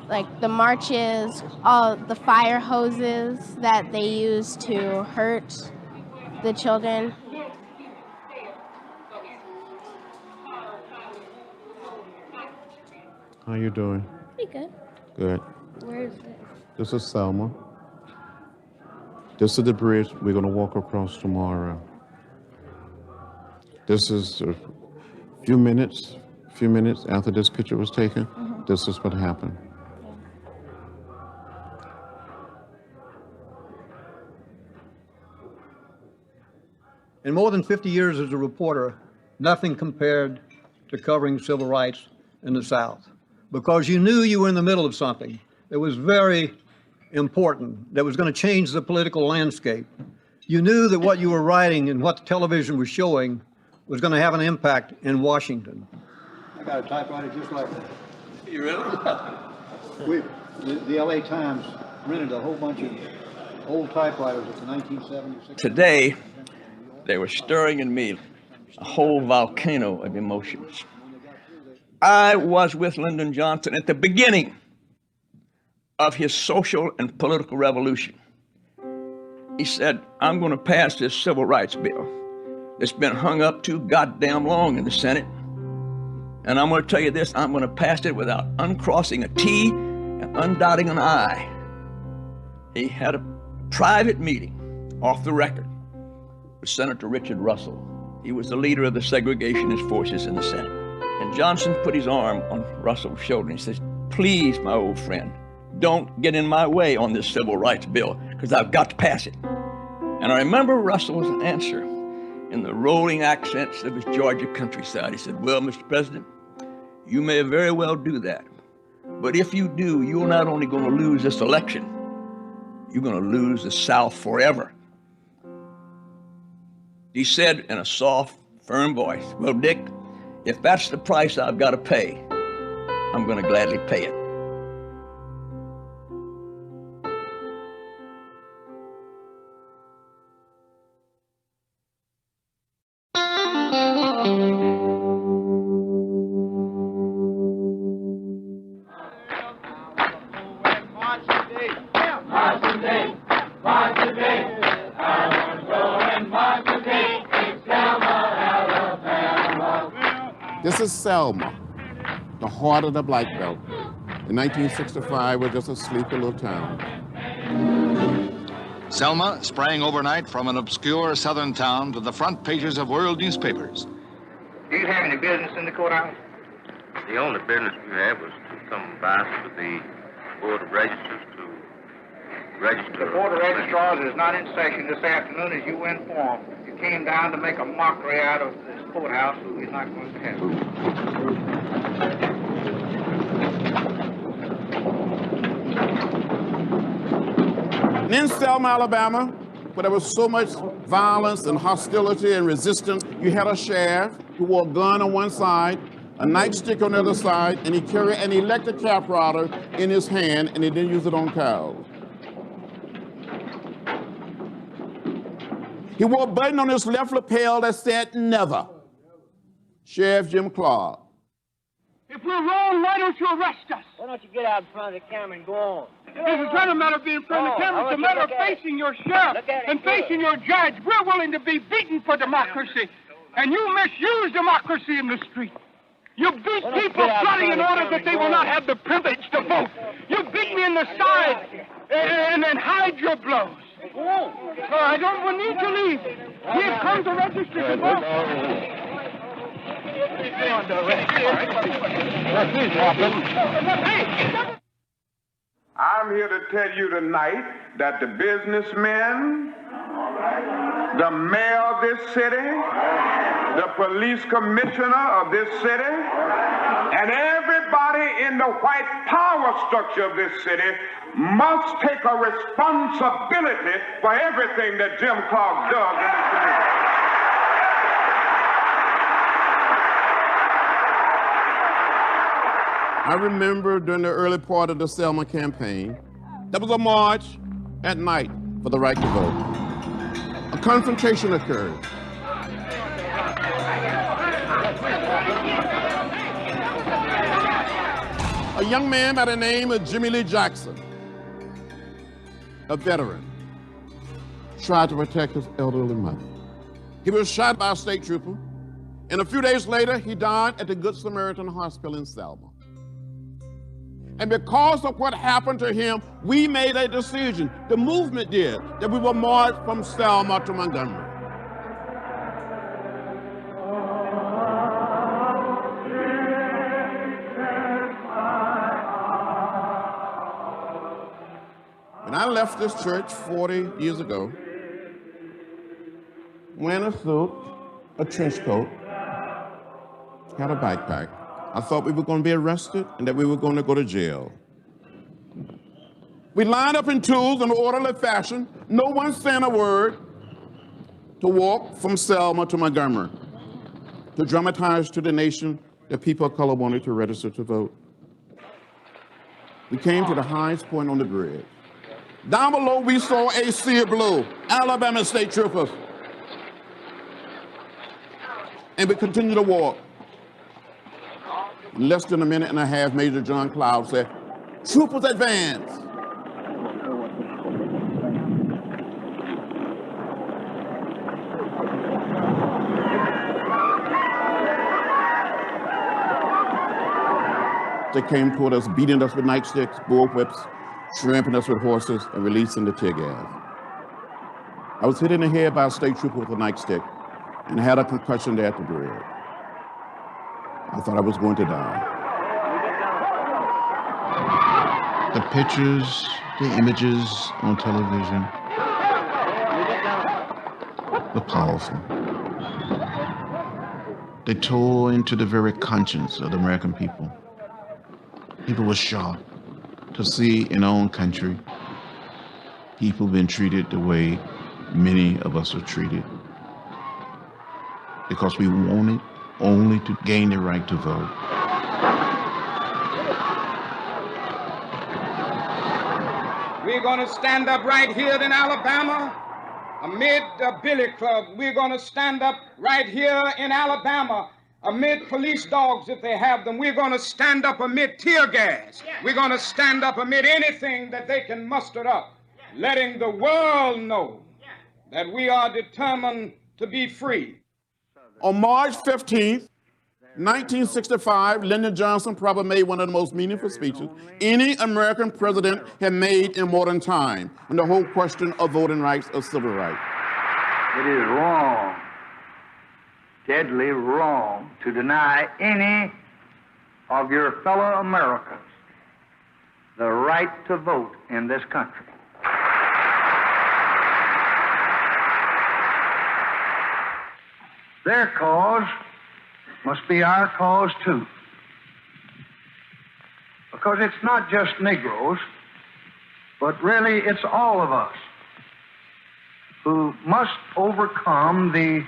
Speaker 24: Like the marches, all the fire hoses that they use to hurt the children.
Speaker 8: How you doing?
Speaker 24: Pretty good.
Speaker 8: Good.
Speaker 24: Where is it?
Speaker 8: This is Selma. This is the bridge we're going to walk across tomorrow. This is a few minutes after this picture was taken. This is what happened.
Speaker 25: In more than 50 years as a reporter, nothing compared to covering civil rights in the South, because you knew you were in the middle of something that was very important, that was going to change the political landscape. You knew that what you were writing and what the television was showing was going to have an impact in Washington. I got a typewriter just like that.
Speaker 22: You really?
Speaker 25: The LA Times rented a whole bunch of old typewriters at the 1976.
Speaker 2: Today, they were stirring in me a whole volcano of emotions. I was with Lyndon Johnson at the beginning of his social and political revolution. He said, I'm going to pass this civil rights bill that's been hung up too goddamn long in the Senate. And I'm going to tell you this, I'm going to pass it without uncrossing a T and undotting an I. He had a private meeting off the record with Senator Richard Russell. He was the leader of the segregationist forces in the Senate. And Johnson put his arm on Russell's shoulder and he says, please, my old friend, don't get in my way on this civil rights bill, because I've got to pass it. And I remember Russell's answer in the rolling accents of his Georgia countryside. He said, well, Mr. President, you may very well do that. But if you do, you're not only going to lose this election, you're going to lose the South forever. He said in a soft, firm voice, well, Dick, if that's the price I've got to pay, I'm going to gladly pay it.
Speaker 8: This is Selma, the heart of the Black Belt. In 1965, we're just a sleepy little town.
Speaker 3: Selma sprang overnight from an obscure southern town to the front pages of world newspapers.
Speaker 4: Do you have any business in the courthouse?
Speaker 13: The only business we had was to come by to the Board of Registers to register.
Speaker 4: The Board of Registrars is not in session this afternoon, as you were informed. You came down to make a mockery out of this courthouse, so we're not going to have it.
Speaker 8: And in Selma, Alabama, where there was so much violence and hostility and resistance, you had a sheriff who wore a gun on one side, a nightstick on the other side, and he carried an electric typewriter in his hand, and he didn't use it on cows. He wore a button on his left lapel that said, never. Sheriff Jim Clark.
Speaker 7: If we're wrong, why don't you arrest us?
Speaker 4: Why don't you get out in front of the camera and go on?
Speaker 7: This is not a matter of being in front of the camera. It's a matter of facing your sheriff and facing your judge. We're willing to be beaten for democracy, and you misuse democracy in the street. You beat people plotting in order that they will not have the privilege to vote. You beat me in the side and then hide your blows. I don't need to leave. Here comes the register to vote.
Speaker 6: I'm here to tell you tonight that the businessmen, the mayor of this city, the police commissioner of this city, and everybody in the white power structure of this city must take a responsibility for everything that Jim Clark does in this community.
Speaker 8: I remember during the early part of the Selma campaign, there was a march at night for the right to vote. A confrontation occurred. A young man by the name of Jimmy Lee Jackson, a veteran, tried to protect his elderly mother. He was shot by a state trooper, and a few days later, he died at the Good Samaritan Hospital in Selma. And because of what happened to him, we made a decision, the movement did, that we will march from Selma to Montgomery. When I left this church 40 years ago, wearing a suit, a trench coat, had a backpack, I thought we were going to be arrested and that we were going to go to jail. We lined up in twos in orderly fashion, no one saying a word, to walk from Selma to Montgomery, to dramatize to the nation that people of color wanted to register to vote. We came to the highest point on the bridge. Down below, we saw a sea of blue, Alabama state troopers. And we continued to walk. In less than a minute and a half, Major John Cloud said, "Troopers advance." They came toward us, beating us with nightsticks, bullwhips, trampling us with horses, and releasing the tear gas. I was hit in the head by a state trooper with a nightstick and had a concussion there at the bridge. I thought I was going to die.
Speaker 5: The pictures, the images on television were powerful. They tore into the very conscience of the American people. People were shocked to see in our own country people being treated the way many of us are treated, because we wanted only to gain the right to vote.
Speaker 7: We're going to stand up right here in Alabama amid the billy club. We're going to stand up right here in Alabama amid police dogs if they have them. We're going to stand up amid tear gas. We're going to stand up amid anything that they can muster up, letting the world know that we are determined to be free.
Speaker 8: On March 15th, 1965, Lyndon Johnson probably made one of the most meaningful speeches any American president had made in modern time on the whole question of voting rights, of civil rights.
Speaker 4: It is wrong, deadly wrong, to deny any of your fellow Americans the right to vote in this country. Their cause must be our cause too. Because it's not just Negroes, but really it's all of us who must overcome the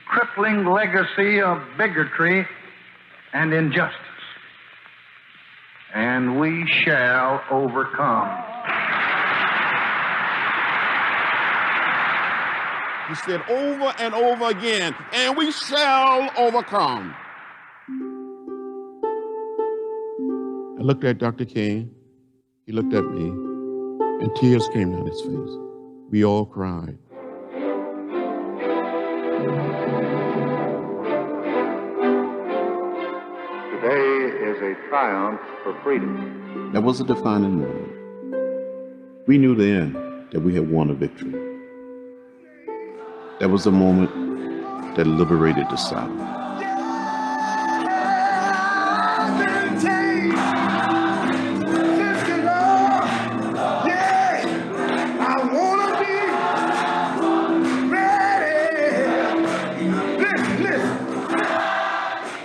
Speaker 4: crippling legacy of bigotry and injustice. And we shall overcome.
Speaker 8: He said over and over again, and we shall overcome. I looked at Dr. King, he looked at me, and tears came down his face. We all cried.
Speaker 4: Today is a triumph for freedom.
Speaker 5: That was a defining moment. We knew then that we had won a victory. That was the moment that liberated the South.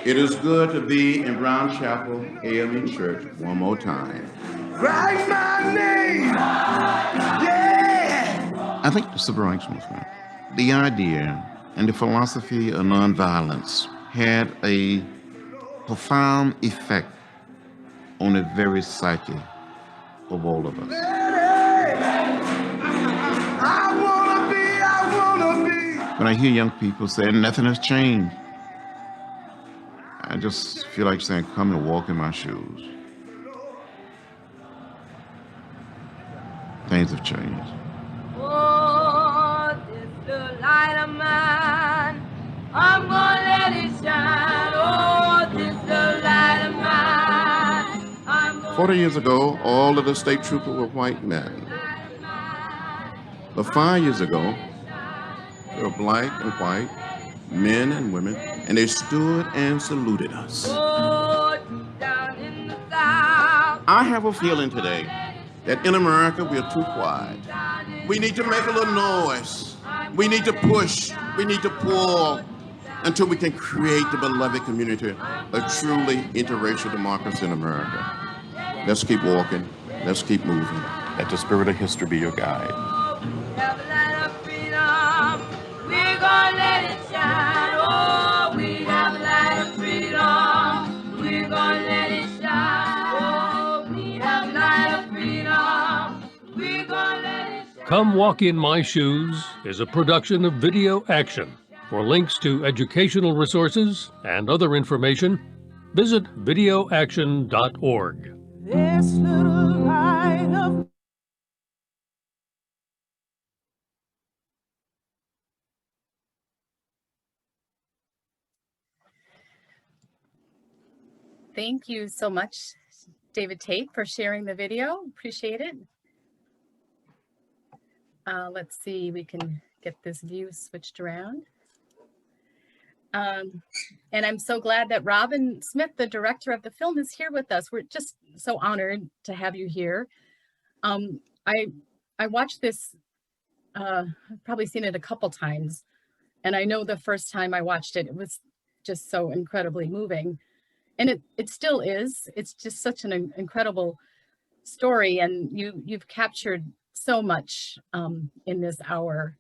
Speaker 5: It is good to be in Brown Chapel AME Church one more time.
Speaker 16: Write my name. Yeah.
Speaker 5: I think the Civil Rights Movement, the idea and the philosophy of nonviolence had a profound effect on the very psyche of all of us.
Speaker 16: I wanna be.
Speaker 5: When I hear young people say nothing has changed, I just feel like saying, come and walk in my shoes. Things have changed.
Speaker 16: Oh, this the light of mine. I'm gonna let it shine. Oh, this the light of mine.
Speaker 5: 40 years ago, all of the state troopers were white men. But 5 years ago, they were black and white, men and women, and they stood and saluted us. I have a feeling today that in America we are too quiet. We need to make a little noise. We need to push. We need to pull until we can create the beloved community, a truly interracial democracy in America. Let's keep walking. Let's keep moving. Let the spirit of history be your guide.
Speaker 16: We're
Speaker 10: Come Walk in My Shoes is a production of Video Action. For links to educational resources and other information, visit videoaction.org.
Speaker 16: This little light of
Speaker 1: Thank you so much, David Tate, for sharing the video. Appreciate it. Let's see, we can get this view switched around. And I'm so glad that Robin Smith, the director of the film, is here with us. We're just so honored to have you here. I watched this, I've probably seen it a couple times, and I know the first time I watched it, it was just so incredibly moving. And it still is. It's just such an incredible story, and you've captured so much in this hour.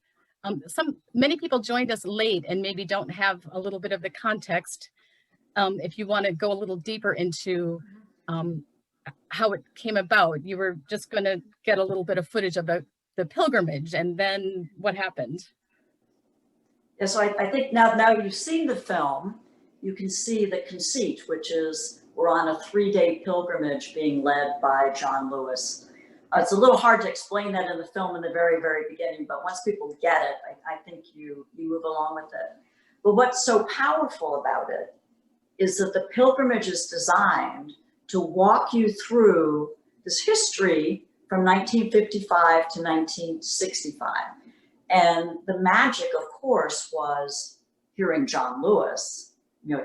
Speaker 1: Many people joined us late and maybe don't have a little bit of the context. If you want to go a little deeper into how it came about, you were just going to get a little bit of footage of the pilgrimage, and then what happened?
Speaker 12: Yeah, so I think now you've seen the film, you can see the conceit, which is we're on a 3-day pilgrimage being led by John Lewis. It's a little hard to explain that in the film in the very, very beginning, but once people get it, I think you move along with it. But what's so powerful about it is that the pilgrimage is designed to walk you through this history from 1955 to 1965. And the magic, of course, was hearing John Lewis,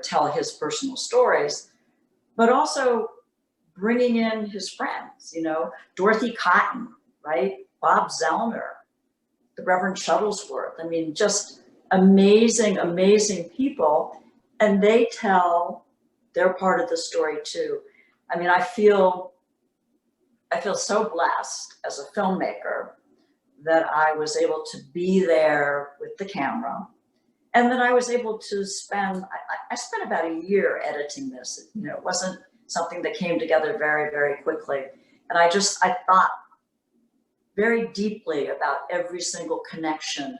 Speaker 12: tell his personal stories, but also bringing in his friends, Dorothy Cotton, right? Bob Zellner, the Reverend Shuttlesworth. I mean, just amazing, amazing people. And they tell their part of the story too. I mean, I feel so blessed as a filmmaker that I was able to be there with the camera, and that I was able to spend, I spent about a year editing this. It wasn't something that came together very, very quickly. And I thought very deeply about every single connection.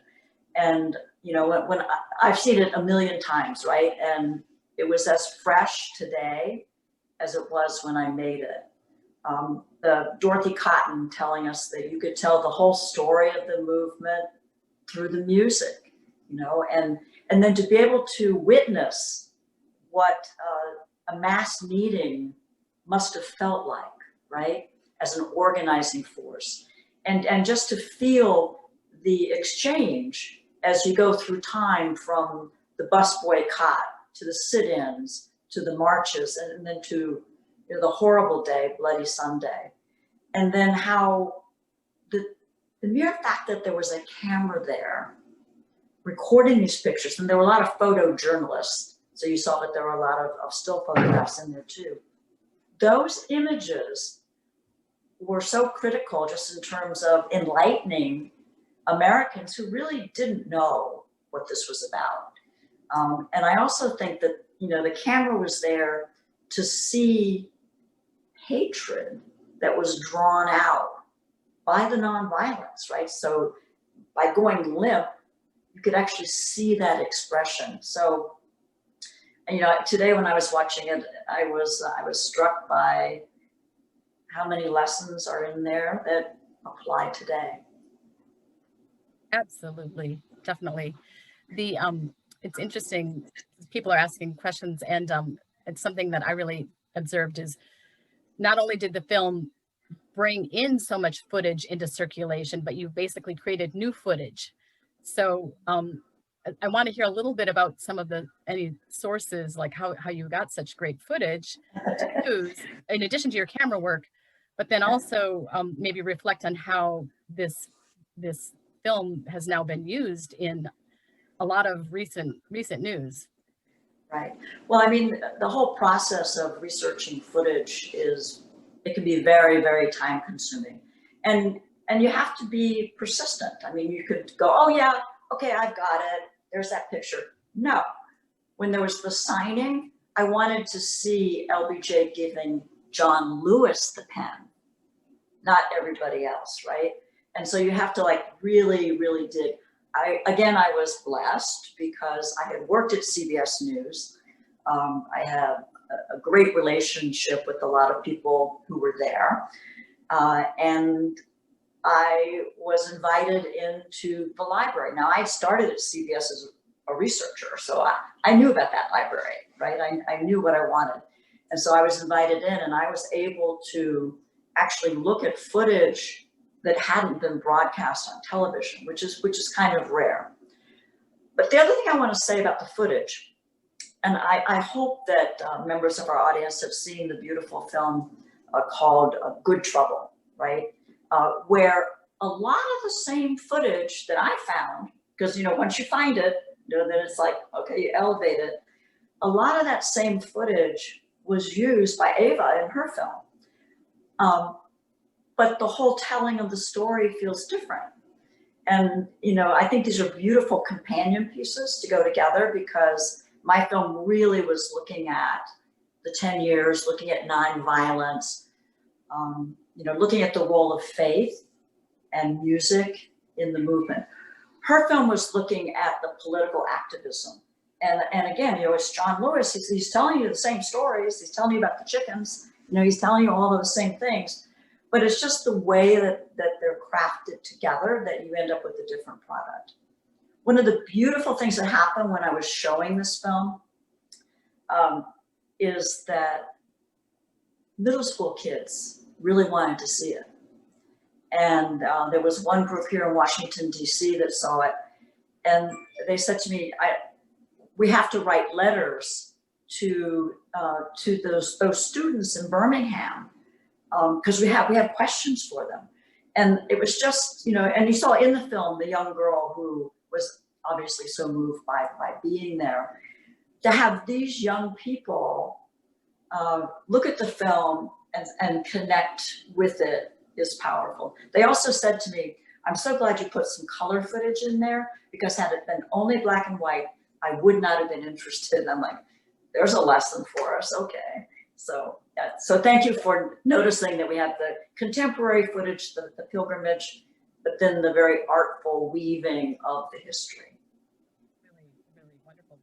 Speaker 12: And, when I've seen it a million times, right? And it was as fresh today as it was when I made it. The Dorothy Cotton telling us that you could tell the whole story of the movement through the music, and then to be able to witness what a mass meeting must have felt like, right? As an organizing force. And just to feel the exchange as you go through time from the bus boycott to the sit-ins, to the marches, and then to the horrible day, Bloody Sunday. And then how the mere fact that there was a camera there recording these pictures, and there were a lot of photojournalists, so you saw that there were a lot of still photographs in there too. Those images were so critical just in terms of enlightening Americans who really didn't know what this was about. And I also think that, the camera was there to see hatred that was drawn out by the nonviolence, right? So by going limp, you could actually see that expression. So, today when I was watching it, I was struck by how many lessons are in there that apply today.
Speaker 1: Absolutely, definitely. It's interesting, people are asking questions, and it's something that I really observed is not only did the film bring in so much footage into circulation, but you basically created new footage. So I want to hear a little bit about some of any sources, like how you got such great footage to use in addition to your camera work, but then also maybe reflect on how this film has now been used in a lot of recent news.
Speaker 12: Right. Well, I mean, the whole process of researching footage it can be very, very time consuming. And you have to be persistent. I mean, you could go, oh yeah, okay, I've got it. There's that picture. No. When there was the signing, I wanted to see LBJ giving John Lewis the pen, not everybody else, right? And so you have to like really, really dig. I was blessed because I had worked at CBS News. I had a great relationship with a lot of people who were there. And I was invited into the library. Now, I started at CBS as a researcher, so I knew about that library, right? I knew what I wanted. And so I was invited in, and I was able to actually look at footage that hadn't been broadcast on television, which is kind of rare. But the other thing I want to say about the footage, and I hope that members of our audience have seen the beautiful film called Good Trouble, right? Where a lot of the same footage that I found, because once you find it, then it's like, okay, you elevate it. A lot of that same footage was used by Ava in her film. But the whole telling of the story feels different. And, I think these are beautiful companion pieces to go together, because my film really was looking at the 10 years, looking at nonviolence, looking at the role of faith and music in the movement. Her film was looking at the political activism. And again, it's John Lewis, he's telling you the same stories. He's telling you about the chickens, he's telling you all of the same things. But it's just the way that they're crafted together that you end up with a different product. One of the beautiful things that happened when I was showing this film is that middle school kids really wanted to see it. And there was one group here in Washington, D.C. that saw it. And they said to me, we have to write letters to those students in Birmingham, because we have questions for them. And it was just, and you saw in the film the young girl who was obviously so moved by being there. To have these young people look at the film and connect with it is powerful. They also said to me, I'm so glad you put some color footage in there, because had it been only black and white, I would not have been interested. I'm like, there's a lesson for us, okay. So thank you for noticing that we have the contemporary footage, the pilgrimage, but then the very artful weaving of the history.
Speaker 1: Really, really wonderful.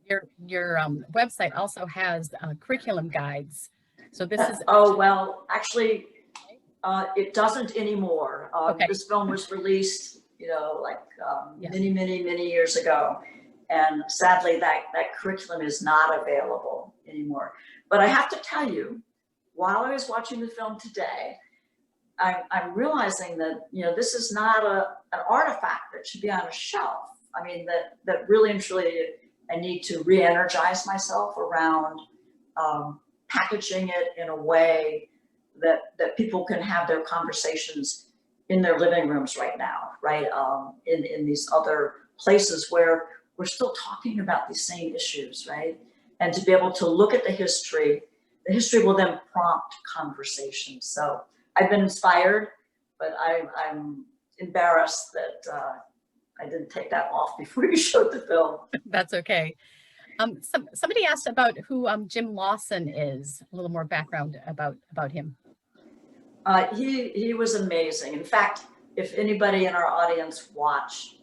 Speaker 1: Your website also has curriculum guides. So this is
Speaker 12: well, actually, it doesn't anymore.
Speaker 1: Okay.
Speaker 12: This film was released, many years ago, and sadly, that curriculum is not available anymore. But I have to tell you, while I was watching the film today, I'm realizing that this is not an artifact that should be on a shelf. I mean, that really and truly I need to re-energize myself around packaging it in a way that people can have their conversations in their living rooms right now, right? In these other places where we're still talking about these same issues, right? And to be able to look at the history will then prompt conversation. So I've been inspired, but I'm embarrassed that I didn't take that off before you showed the film.
Speaker 1: That's okay. Somebody asked about who Jim Lawson is, a little more background about him.
Speaker 12: He was amazing. In fact, if anybody in our audience watched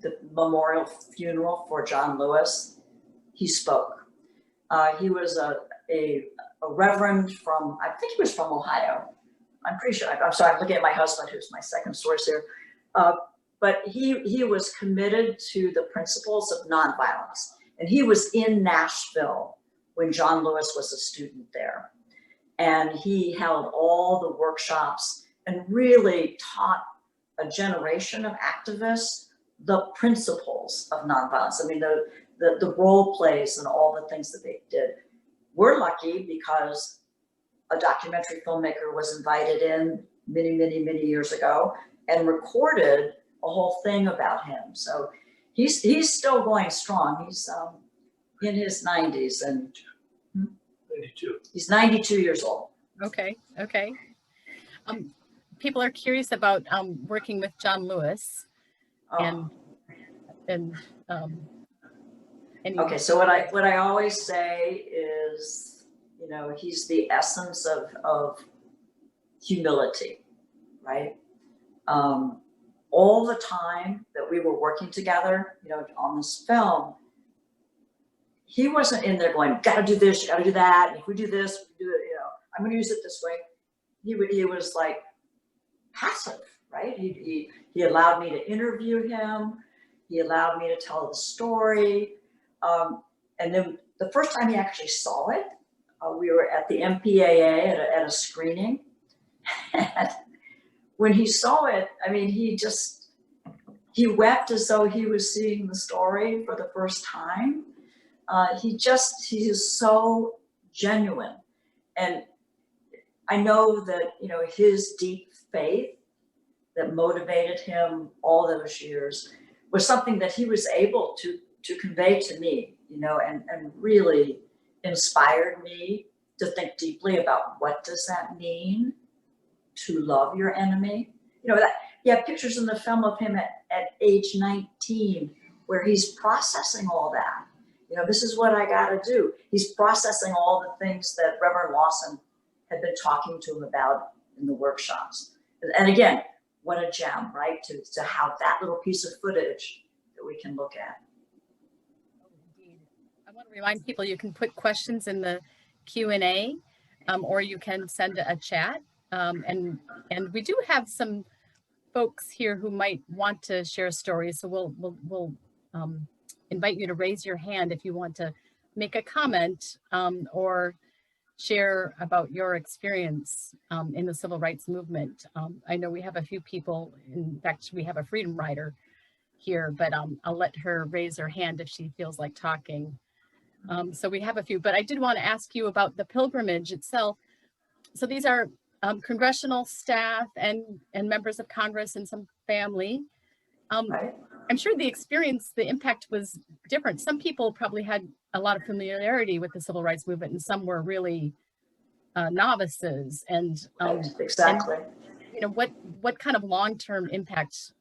Speaker 12: the memorial funeral for John Lewis, he spoke. He was a reverend from, I think he was from Ohio. I'm pretty sure. I'm sorry, I'm looking at my husband, who's my second source here. But he was committed to the principles of nonviolence. And he was in Nashville when John Lewis was a student there. And he held all the workshops and really taught a generation of activists the principles of nonviolence. I mean, the role plays and all the things that they did. We're lucky because a documentary filmmaker was invited in many years ago and recorded a whole thing about him. So he's still going strong. He's in his 90s and
Speaker 10: 92.
Speaker 12: He's 92 years old.
Speaker 1: Okay. People are curious about working with John Lewis, and
Speaker 12: okay. So what I always say is, he's the essence of humility, right? All the time that we were working together, on this film, he wasn't in there going, gotta do this, you gotta do that, and if we do this, we do it, I'm gonna use it this way. He was like passive, right? He allowed me to interview him. He allowed me to tell the story. And then the first time he actually saw it, we were at the MPAA at a screening. And when he saw it, I mean, he wept as though he was seeing the story for the first time. He is so genuine. And I know that, his deep faith that motivated him all those years was something that he was able to convey to me, and really inspired me to think deeply about what does that mean to love your enemy. That you have pictures in the film of him at age 19 where he's processing all that. This is what I got to do. He's processing all the things that Reverend Lawson had been talking to him about in the workshops. And again, what a gem, right? To have that little piece of footage that we can look at.
Speaker 1: Indeed. I want to remind people you can put questions in the Q&A, or you can send a chat. And we do have some folks here who might want to share stories. So we'll invite you to raise your hand if you want to make a comment or share about your experience in the civil rights movement. I know we have a few people, in fact, we have a freedom rider here, but I'll let her raise her hand if she feels like talking. So we have a few, but I did want to ask you about the pilgrimage itself. So these are congressional staff and members of Congress and some family. I'm sure the experience, the impact was different. Some people probably had a lot of familiarity with the civil rights movement, and some were really novices. And
Speaker 12: exactly.
Speaker 1: And, what kind of long-term impact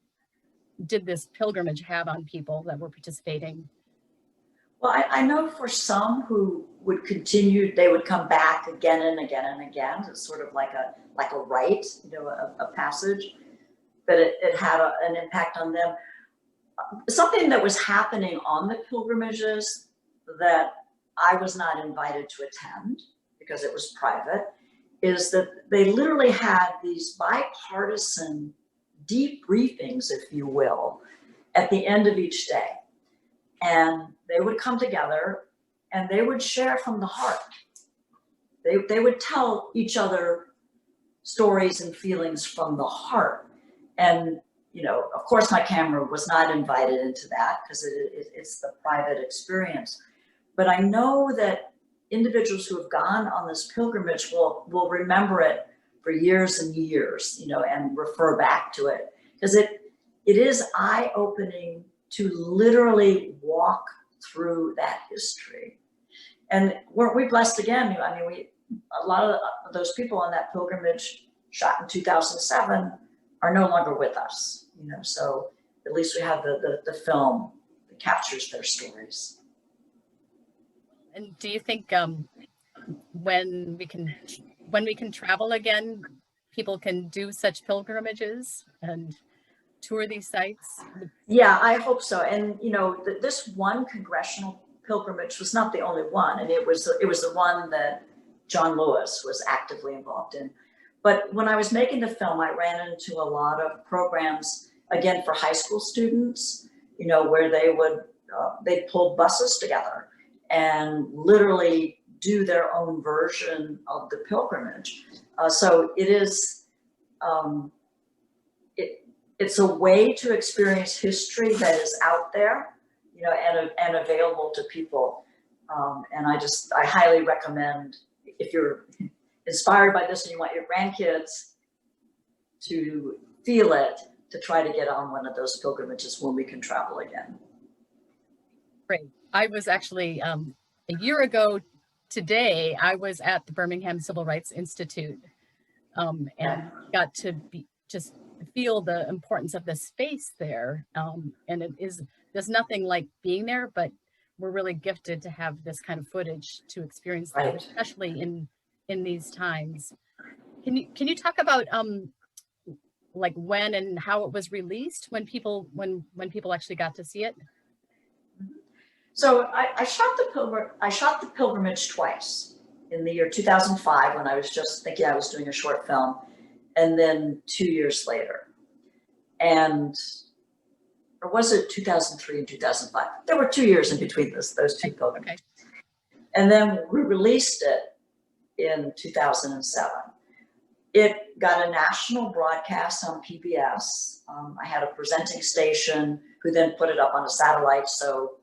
Speaker 1: did this pilgrimage have on people that were participating?
Speaker 12: Well, I know for some who would continue, they would come back again and again and again. It's sort of like a rite, a passage, but it had an impact on them. Something that was happening on the pilgrimages that I was not invited to attend because it was private, is that they literally had these bipartisan debriefings, if you will, at the end of each day. And they would come together and they would share from the heart. They would tell each other stories and feelings from the heart. And of course, my camera was not invited into that because it's the private experience. But I know that individuals who have gone on this pilgrimage will remember it for years and years, and refer back to it. Because it is eye-opening to literally walk through that history. And weren't we blessed again? I mean, a lot of those people on that pilgrimage shot in 2007 are no longer with us. So at least we have the film that captures their stories.
Speaker 1: And do you think when we can travel again, people can do such pilgrimages and tour these sites?
Speaker 12: Yeah, I hope so. And this one congressional pilgrimage was not the only one, and it was the one that John Lewis was actively involved in. But when I was making the film, I ran into a lot of programs, again, for high school students, where they'd pull buses together and literally do their own version of the pilgrimage. So it is, it's a way to experience history that is out there, and available to people. And I highly recommend, if you're inspired by this and you want your grandkids to feel it, to try to get on one of those pilgrimages when we can travel again.
Speaker 1: Great. I was actually, a year ago today, I was at the Birmingham Civil Rights Institute and got to just feel the importance of the space there. And there's nothing like being there, but we're really gifted to have this kind of footage to experience that, especially in these times. Can you talk about like when and how it was released, when people actually got to see it?
Speaker 12: So I shot the pilgrimage twice, in the year 2005 when I was just thinking I was doing a short film, and then 2 years later. And, or was it 2003 and 2005? There were 2 years in between those two pilgrimages. Okay. And then we released it in 2007. It got a national broadcast on PBS. I had a presenting station who then put it up on a satellite, so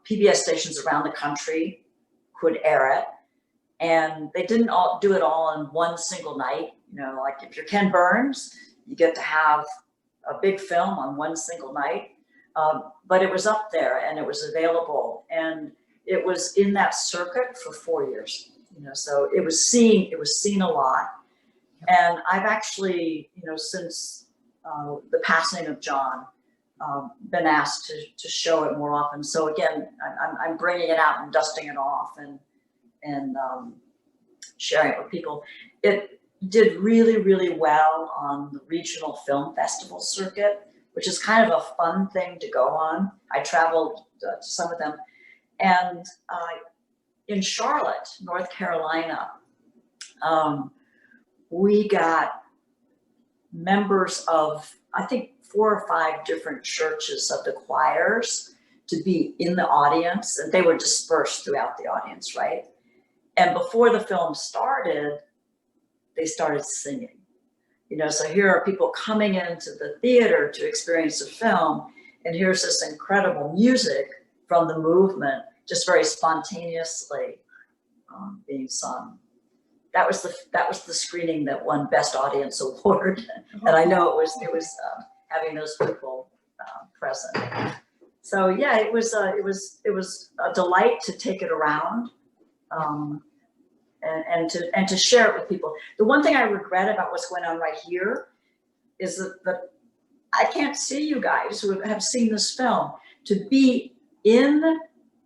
Speaker 12: PBS stations around the country could air it. And they didn't all do it all in one single night. You know, like if you're Ken Burns, you get to have a big film on one single night. But it was up there and it was available, and it was in that circuit for 4 years. You know, so it was seen a lot. And I've actually, you know, since the passing of John, been asked to show it more often. So again, I'm bringing it out and dusting it off and sharing it with people. It did really, really well on the regional film festival circuit, which is kind of a fun thing to go on. I traveled to some of them. And in Charlotte, North Carolina, we got members of, I think, 4 or 5 different churches of the choirs to be in the audience, and they were dispersed throughout the audience, right? And before the film started, they started singing. You know, so here are people coming into the theater to experience a film, and here's this incredible music from the movement, just very spontaneously being sung. That was the screening that won Best Audience Award, and I know it was having those people present. So yeah, it was a delight to take it around, and to share it with people. The one thing I regret about what's going on right here is that I can't see you guys who have seen this film. To be in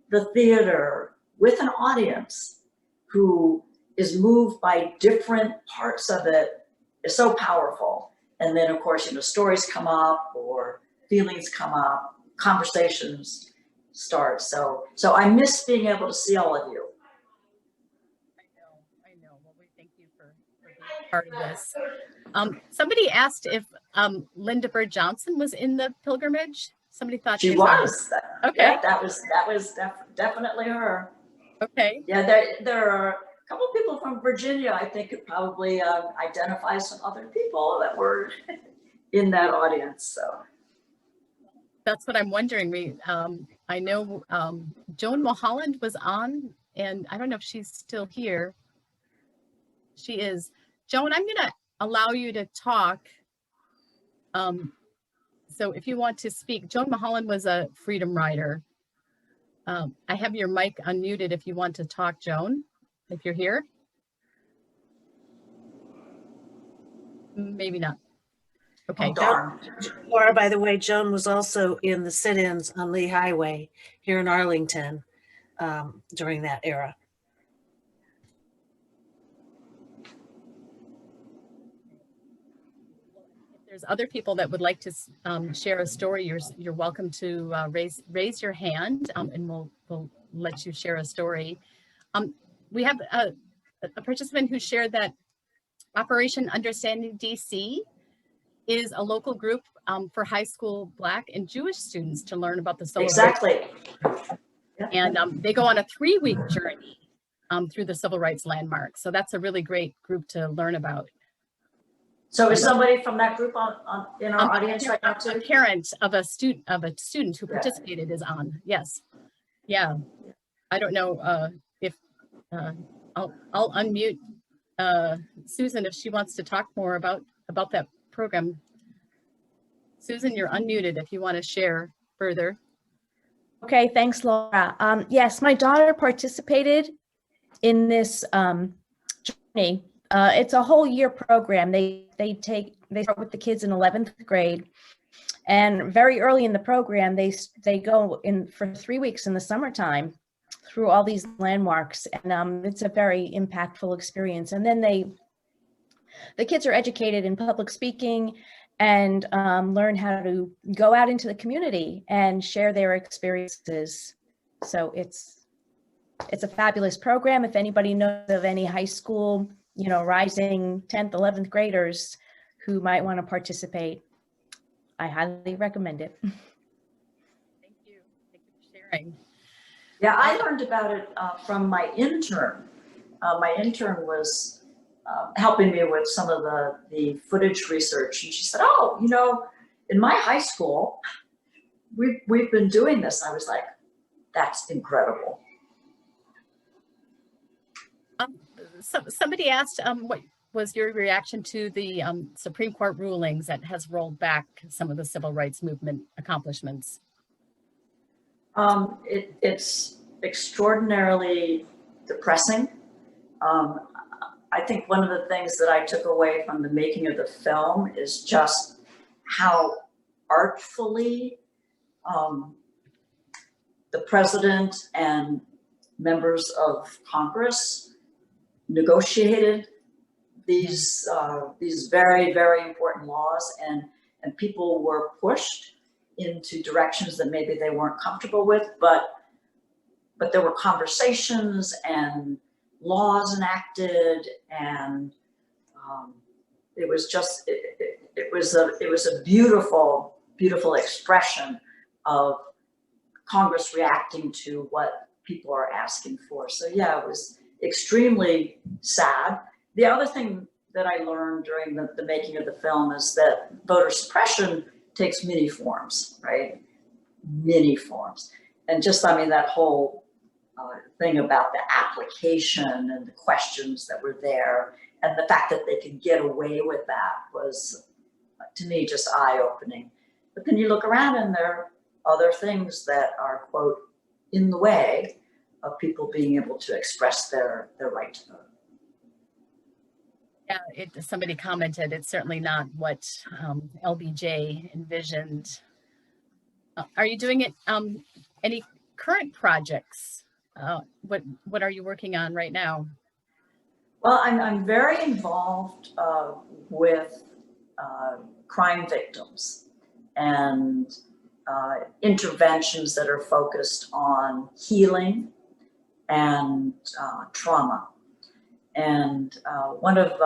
Speaker 12: the theater with an audience who is moved by different parts of it is so powerful. And then of course, you know, stories come up or feelings come up, conversations start. So I miss being able to see all of you.
Speaker 1: I know. Well, we thank you for being part of this. Somebody asked if Linda Bird Johnson was in the pilgrimage. Somebody thought
Speaker 12: she was.
Speaker 1: Okay.
Speaker 12: Yeah, that was definitely her.
Speaker 1: Okay.
Speaker 12: Yeah, there are a couple of people from Virginia, I think, could probably identify some other people that were in that audience. So
Speaker 1: that's what I'm wondering. I know Joan Mulholland was on, and I don't know if she's still here. She is. Joan, I'm going to allow you to talk. So if you want to speak, Joan Mulholland was a freedom rider. I have your mic unmuted if you want to talk, Joan, if you're here. Maybe not. Okay.
Speaker 14: Laura, by the way, Joan was also in the sit-ins on Lee Highway here in Arlington during that era.
Speaker 1: There's other people that would like to share a story, you're welcome to raise your hand, and we'll let you share a story. We have a participant who shared that Operation Understanding DC is a local group for high school Black and Jewish students to learn about the civil rights.
Speaker 12: Exactly.
Speaker 1: And they go on a 3-week journey through the civil rights landmarks. So that's a really great group to learn about.
Speaker 12: So is somebody from that group in our audience right now too?
Speaker 1: A parent of a student who participated is on. Yes. Yeah. I don't know if I'll unmute Susan if she wants to talk more about that program. Susan, you're unmuted if you want to share further.
Speaker 15: Okay, thanks, Laura. Yes, my daughter participated in this journey. It's a whole year program. They start with the kids in 11th grade, and very early in the program, they go in for 3 weeks in the summertime through all these landmarks, and it's a very impactful experience. And then the kids are educated in public speaking and learn how to go out into the community and share their experiences. So it's a fabulous program. If anybody knows of any high school, rising 10th, 11th graders who might want to participate, I highly recommend it.
Speaker 1: Thank you for sharing.
Speaker 12: Yeah, I learned about it from my intern. My intern was helping me with some of the footage research, and she said, "Oh, in my high school, we've been doing this." I was like, "That's incredible."
Speaker 1: Somebody asked, what was your reaction to the Supreme Court rulings that has rolled back some of the civil rights movement accomplishments?
Speaker 12: It's extraordinarily depressing. I think one of the things that I took away from the making of the film is just how artfully the president and members of Congress negotiated these very, very important laws, and people were pushed into directions that maybe they weren't comfortable with, but there were conversations and laws enacted, and it was just it was a beautiful, beautiful expression of Congress reacting to what people are asking for. So yeah, it was extremely sad. The other thing that I learned during the making of the film is that voter suppression takes many forms, right? Many forms. And just, that whole thing about the application and the questions that were there, and the fact that they could get away with that was, to me, just eye-opening. But then you look around and there are other things that are, quote, in the way of people being able to express their right to vote.
Speaker 1: Yeah, somebody commented, it's certainly not what LBJ envisioned. Are you doing it, any current projects? What are you working on right now?
Speaker 12: Well, I'm very involved with crime victims and interventions that are focused on healing and trauma. And one of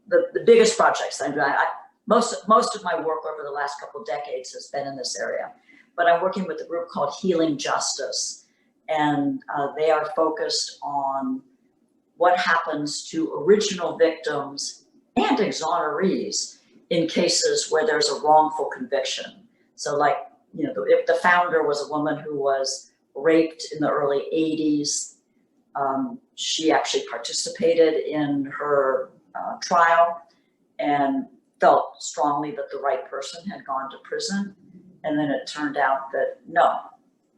Speaker 12: the biggest projects I'm doing, most of my work over the last couple of decades has been in this area, but I'm working with a group called Healing Justice, and they are focused on what happens to original victims and exonerees in cases where there's a wrongful conviction. So like, if the founder was a woman who was raped in the early 80s, she actually participated in her trial and felt strongly that the right person had gone to prison. And then it turned out that no,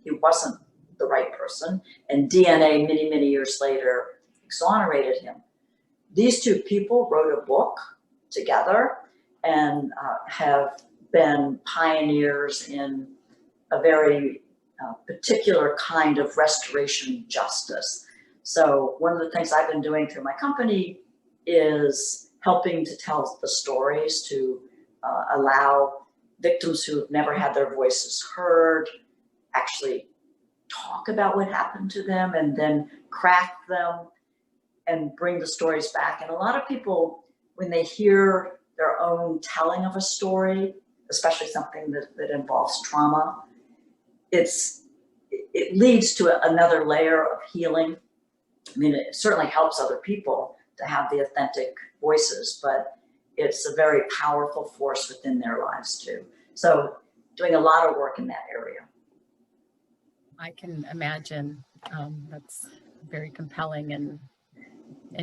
Speaker 12: he wasn't the right person. And DNA many, many years later exonerated him. These two people wrote a book together and have been pioneers in a very particular kind of restoration justice. So one of the things I've been doing through my company is helping to tell the stories to allow victims who have never had their voices heard actually talk about what happened to them, and then craft them and bring the stories back. And a lot of people, when they hear their own telling of a story, especially something that involves trauma, it leads to another layer of healing. It certainly helps other people to have the authentic voices, but it's a very powerful force within their lives too. So doing a lot of work in that area.
Speaker 1: I can imagine. That's very compelling and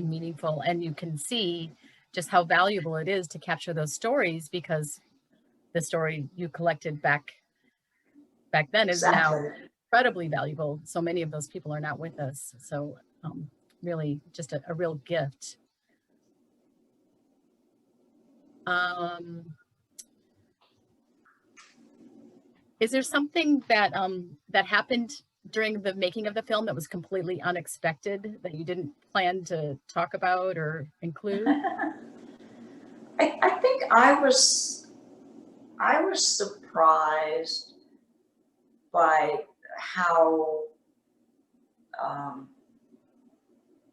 Speaker 1: meaningful, and you can see just how valuable it is to capture those stories, because the story you collected back then is now incredibly valuable. So many of those people are not with us. So really just a real gift. Is there something that that happened during the making of the film that was completely unexpected that you didn't plan to talk about or include?
Speaker 12: I think I was surprised by how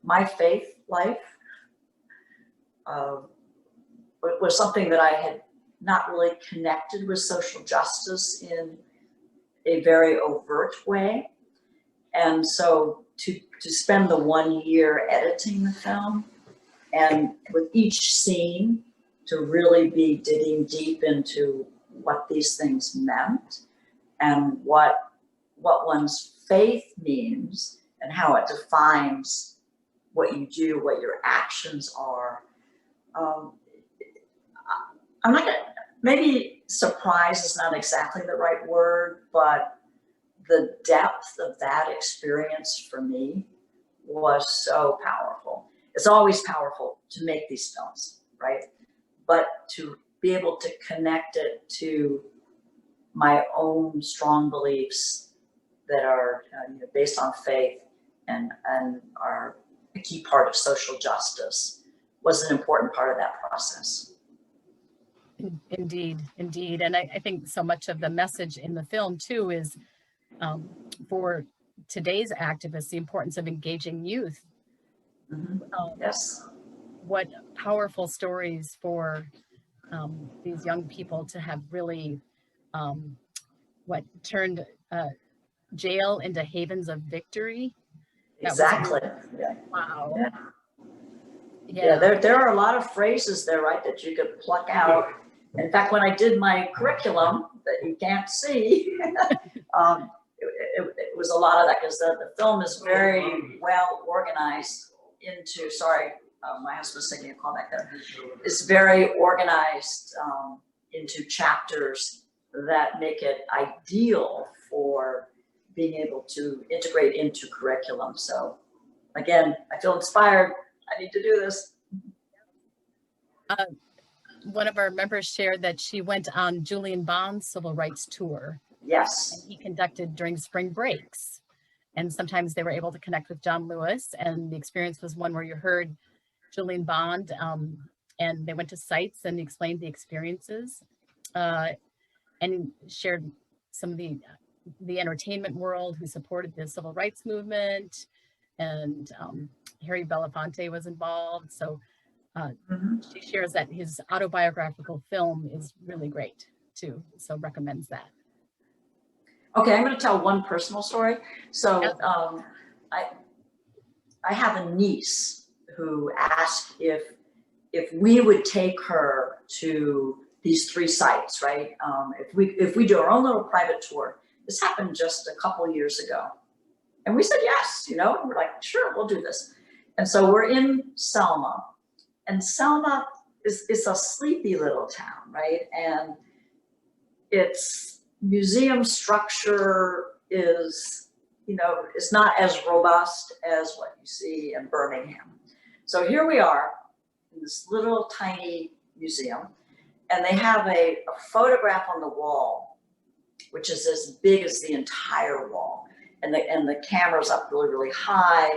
Speaker 12: my faith life was something that I had not really connected with social justice in a very overt way. And so to spend the 1 year editing the film, and with each scene to really be digging deep into what these things meant and what one's faith means and how it defines what you do, what your actions are. I'm not gonna, maybe surprise is not exactly the right word, but the depth of that experience for me was so powerful. It's always powerful to make these films, right? But to be able to connect it to my own strong beliefs that are based on faith and are a key part of social justice was an important part of that process.
Speaker 1: Indeed, indeed. And I think so much of the message in the film too is for today's activists, the importance of engaging youth.
Speaker 12: Yes.
Speaker 1: What powerful stories for these young people to have really turned jail into havens of victory.
Speaker 12: Exactly. Yeah.
Speaker 1: Wow.
Speaker 12: Yeah, there are a lot of phrases there, right, that you could pluck out. In fact, when I did my curriculum that you can't see, it was a lot of that because the film is very well organized into, sorry, my husband's taking a call back there. It's very organized into chapters that make it ideal for being able to integrate into curriculum. So again, I feel inspired. I need to do this.
Speaker 1: One of our members shared that she went on Julian Bond's civil rights tour.
Speaker 12: Yes.
Speaker 1: And he conducted during spring breaks. And sometimes they were able to connect with John Lewis. And the experience was one where you heard Julian Bond and they went to sites and he explained the experiences and shared some of the entertainment world who supported the civil rights movement. And Harry Belafonte was involved. So she shares that his autobiographical film is really great too. So recommends that.
Speaker 12: Okay, I'm going to tell one personal story. So I have a niece who asked if we would take her to these 3 sites, right? If we do our own little private tour. This happened just a couple years ago. And we said yes, we're like, sure, we'll do this. And so we're in Selma. And Selma is a sleepy little town, right? And its museum structure is, it's not as robust as what you see in Birmingham. So here we are in this little tiny museum, and they have a photograph on the wall, which is as big as the entire wall. And the camera's up really, really high,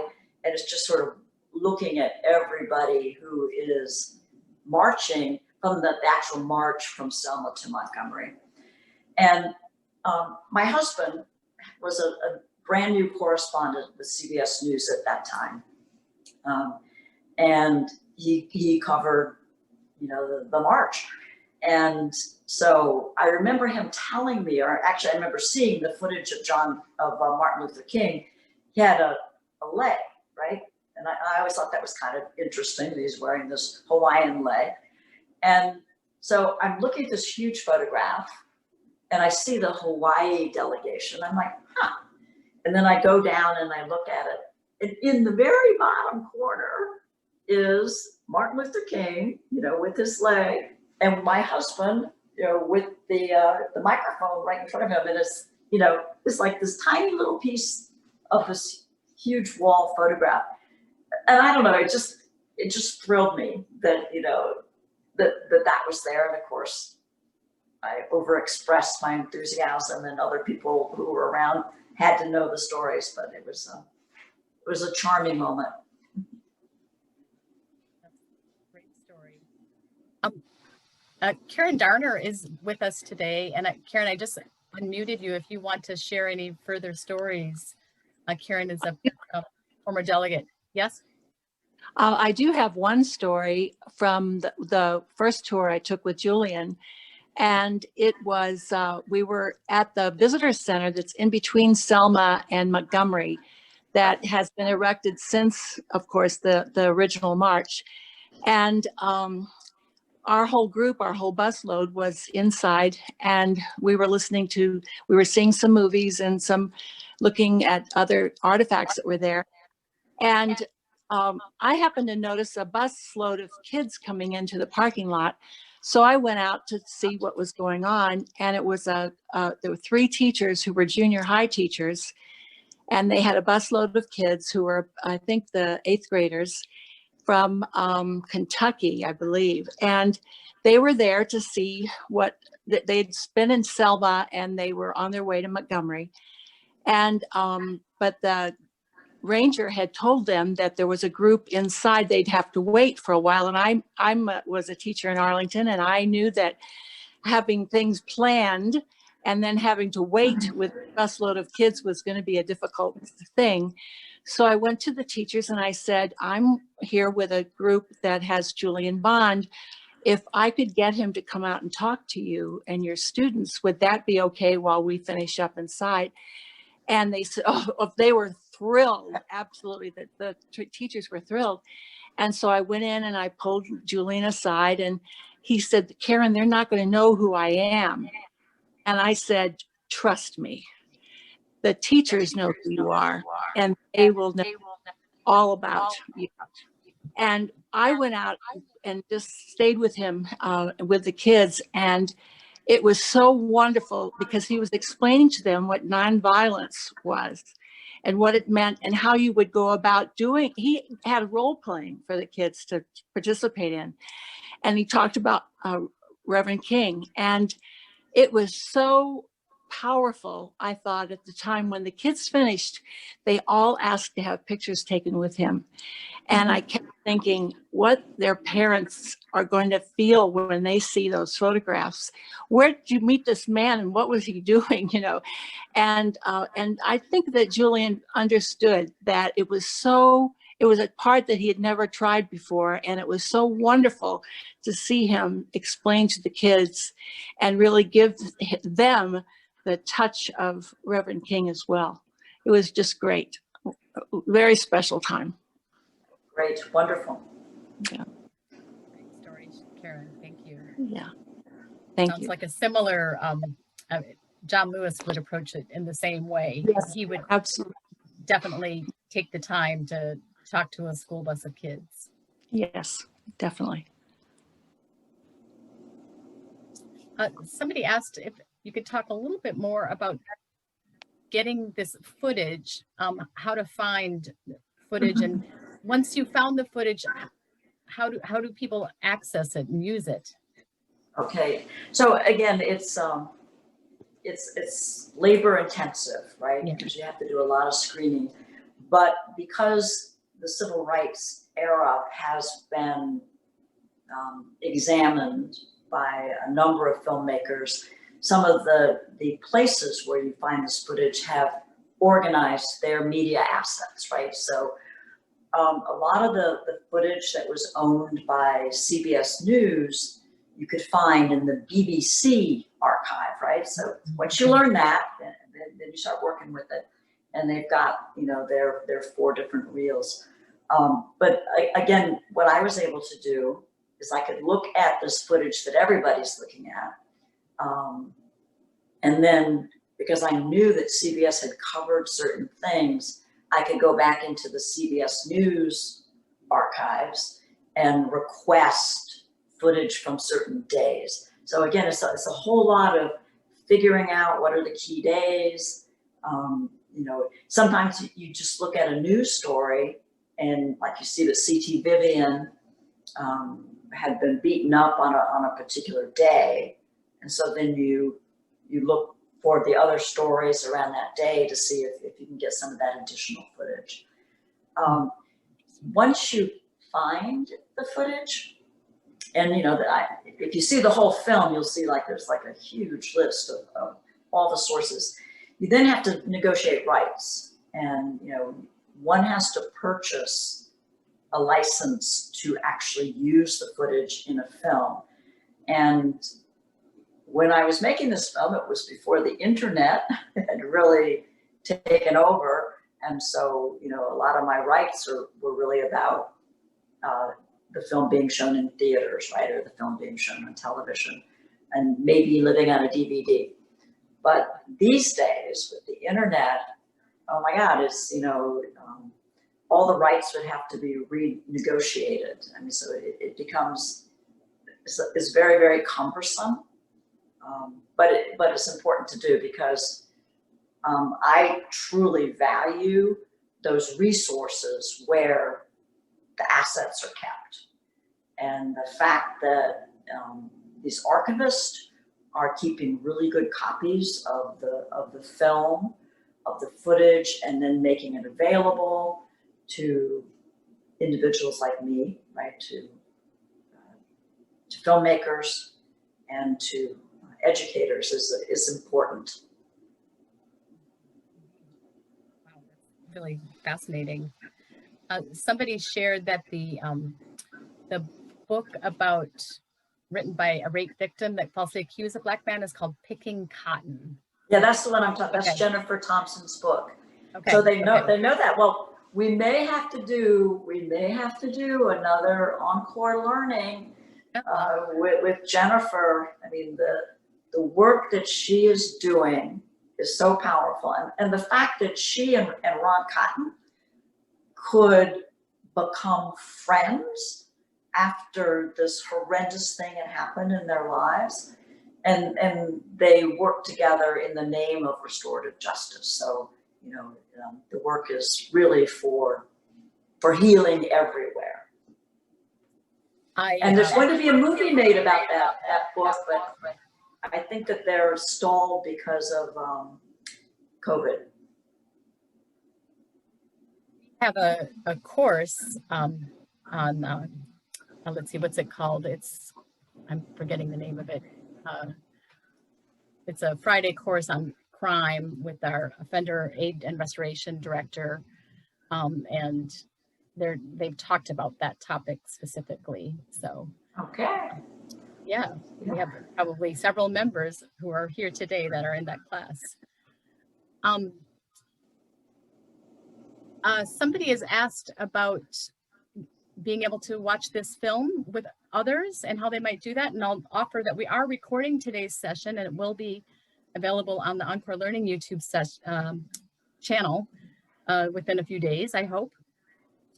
Speaker 12: and it's just sort of looking at everybody who is marching from the actual march from Selma to Montgomery. And my husband was a brand new correspondent with CBS News at that time. And he covered, the march. And so I remember him telling me, or actually I remember seeing the footage of Martin Luther King. He had a leg, right? And I always thought that was kind of interesting that he's wearing this Hawaiian leg. And so I'm looking at this huge photograph and I see the Hawaii delegation. I'm like, huh. And then I go down and I look at it. And in the very bottom corner is Martin Luther King, with his leg, and my husband, with the microphone right in front of him. And it's, it's like this tiny little piece of this huge wall photograph. And I don't know, it just thrilled me that, that was there. And of course, I overexpressed my enthusiasm, and other people who were around had to know the stories, but it was a charming moment.
Speaker 1: Great story. Karen Darner is with us today, and Karen, I just unmuted you if you want to share any further stories. Karen is a former delegate. Yes?
Speaker 11: I do have one story from the first tour I took with Julian. And it was, we were at the visitor center that's in between Selma and Montgomery that has been erected since, of course, the original march. And our whole group, our whole busload was inside, and we were seeing some movies and looking at other artifacts that were there. And I happened to notice a busload of kids coming into the parking lot. So I went out to see what was going on, and it was there were 3 teachers who were junior high teachers, and they had a busload of kids who were, I think, the 8th graders from Kentucky, I believe. And they were there to see what they'd been in Selma, and they were on their way to Montgomery. And but the ranger had told them that there was a group inside they'd have to wait for a while. And I was a teacher in Arlington, and I knew that having things planned and then having to wait with a busload of kids was going to be a difficult thing. So I went to the teachers and I said, I'm here with a group that has Julian Bond. If I could get him to come out and talk to you and your students, would that be okay while we finish up inside? And they said, oh, they were thrilled. Absolutely. The teachers were thrilled. And so I went in and I pulled Julian aside, and he said, Karen, they're not going to know who I am. And I said, trust me, the teachers know who you are, and they will know all about you. And I went out and just stayed with him, with the kids. And it was so wonderful because he was explaining to them what nonviolence was and what it meant and how you would go about doing. He had role playing for the kids to participate in. And he talked about Reverend King. And it was so powerful, I thought, at the time when the kids finished, they all asked to have pictures taken with him. And I kept thinking what their parents are going to feel when they see those photographs. Where did you meet this man and what was he doing, you know? And I think that Julian understood that it was a part that he had never tried before. And it was so wonderful to see him explain to the kids and really give them the touch of Reverend King as well. It was just great. Very special time.
Speaker 12: Great, wonderful.
Speaker 11: Yeah.
Speaker 1: Great story, Karen. Thank you.
Speaker 11: Yeah. Thank you.
Speaker 1: Sounds like a similar, John Lewis would approach it in the same way.
Speaker 11: Yes,
Speaker 1: he would
Speaker 11: absolutely
Speaker 1: definitely take the time to talk to a school bus of kids.
Speaker 11: Yes, definitely.
Speaker 1: Somebody asked if you could talk a little bit more about getting this footage, how to find footage, and once you found the footage, how do people access it and use it?
Speaker 12: Okay, so again, it's labor intensive, right?
Speaker 1: Yeah.
Speaker 12: Because you have to do a lot of screening, but because the civil rights era has been examined by a number of filmmakers, some of the places where you find this footage have organized their media assets, right? So a lot of the footage that was owned by CBS News, you could find in the BBC archive, right? So once you learn that, then you start working with it, and they've got, you know, their 4 different reels. But again, what I was able to do is I could look at this footage that everybody's looking at, and then because I knew that CBS had covered certain things, I could go back into the CBS News archives and request footage from certain days. So again, it's a whole lot of figuring out what are the key days. You know, sometimes you just look at a news story and like you see that C.T. Vivian had been beaten up on a particular day. And so then you look for the other stories around that day to see if you can get some of that additional footage. Once you find the footage, and you know, if you see the whole film, you'll see like there's like a huge list of all the sources. You then have to negotiate rights, and you know, one has to purchase a license to actually use the footage in a film. And when I was making this film, it was before the internet had really taken over, and so you know, a lot of my rights were really about the film being shown in theaters, right, or the film being shown on television, and maybe living on a DVD. But these days, with the internet, oh my God, it's, you know, all the rights would have to be renegotiated. I mean, so it becomes, it's very, very cumbersome, but it's important to do because I truly value those resources where the assets are kept. And the fact that these archivists are keeping really good copies of the film, of the footage, and then making it available to individuals like me, right, to filmmakers and to educators is important.
Speaker 1: Wow, that's really fascinating. Somebody shared that the book written by a rape victim that falsely accused a Black man is called Picking Cotton.
Speaker 12: Yeah, that's the one I'm talking. That's
Speaker 1: Okay.
Speaker 12: Jennifer Thompson's book.
Speaker 1: Okay.
Speaker 12: So they know that. Well, we may have to do another Encore Learning with Jennifer. I mean, the work that she is doing is so powerful, and the fact that she and Ron Cotton could become friends after this horrendous thing had happened in their lives, and they work together in the name of restorative justice. So you know, the work is really for healing everywhere. And there's going to be a movie made about that book, but I think that they're stalled because of COVID.
Speaker 1: We have a course on let's see, what's it called? I'm forgetting the name of it. It's a Friday course on crime with our offender aid and restoration director, and they've talked about that topic specifically. So
Speaker 12: okay,
Speaker 1: yeah, we have probably several members who are here today that are in that class. Somebody has asked about being able to watch this film with others and how they might do that. And I'll offer that we are recording today's session, and it will be available on the Encore Learning YouTube channel within a few days, I hope,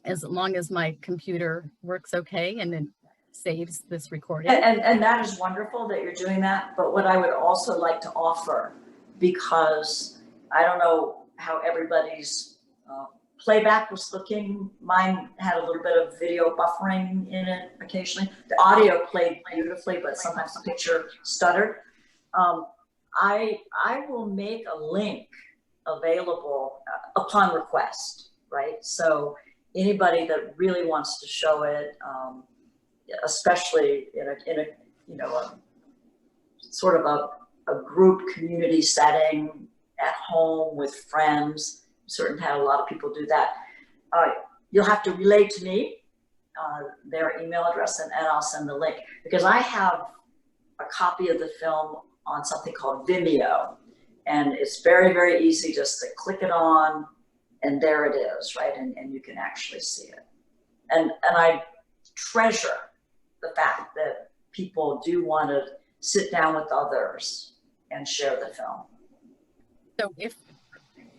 Speaker 1: as long as my computer works okay and it saves this recording.
Speaker 12: And that is wonderful that you're doing that. But what I would also like to offer, because I don't know how everybody's playback was looking. Mine had a little bit of video buffering in it occasionally. The audio played beautifully, but sometimes the picture stuttered. I will make a link available upon request, right? So anybody that really wants to show it, especially in a you know, a sort of a group community setting at home with friends. Certainly had a lot of people do that. You'll have to relay to me their email address, and I'll send the link, because I have a copy of the film on something called Vimeo, and it's very, very easy just to click it on, and there it is, right? And you can actually see it. And I treasure the fact that people do want to sit down with others and share the film.
Speaker 1: So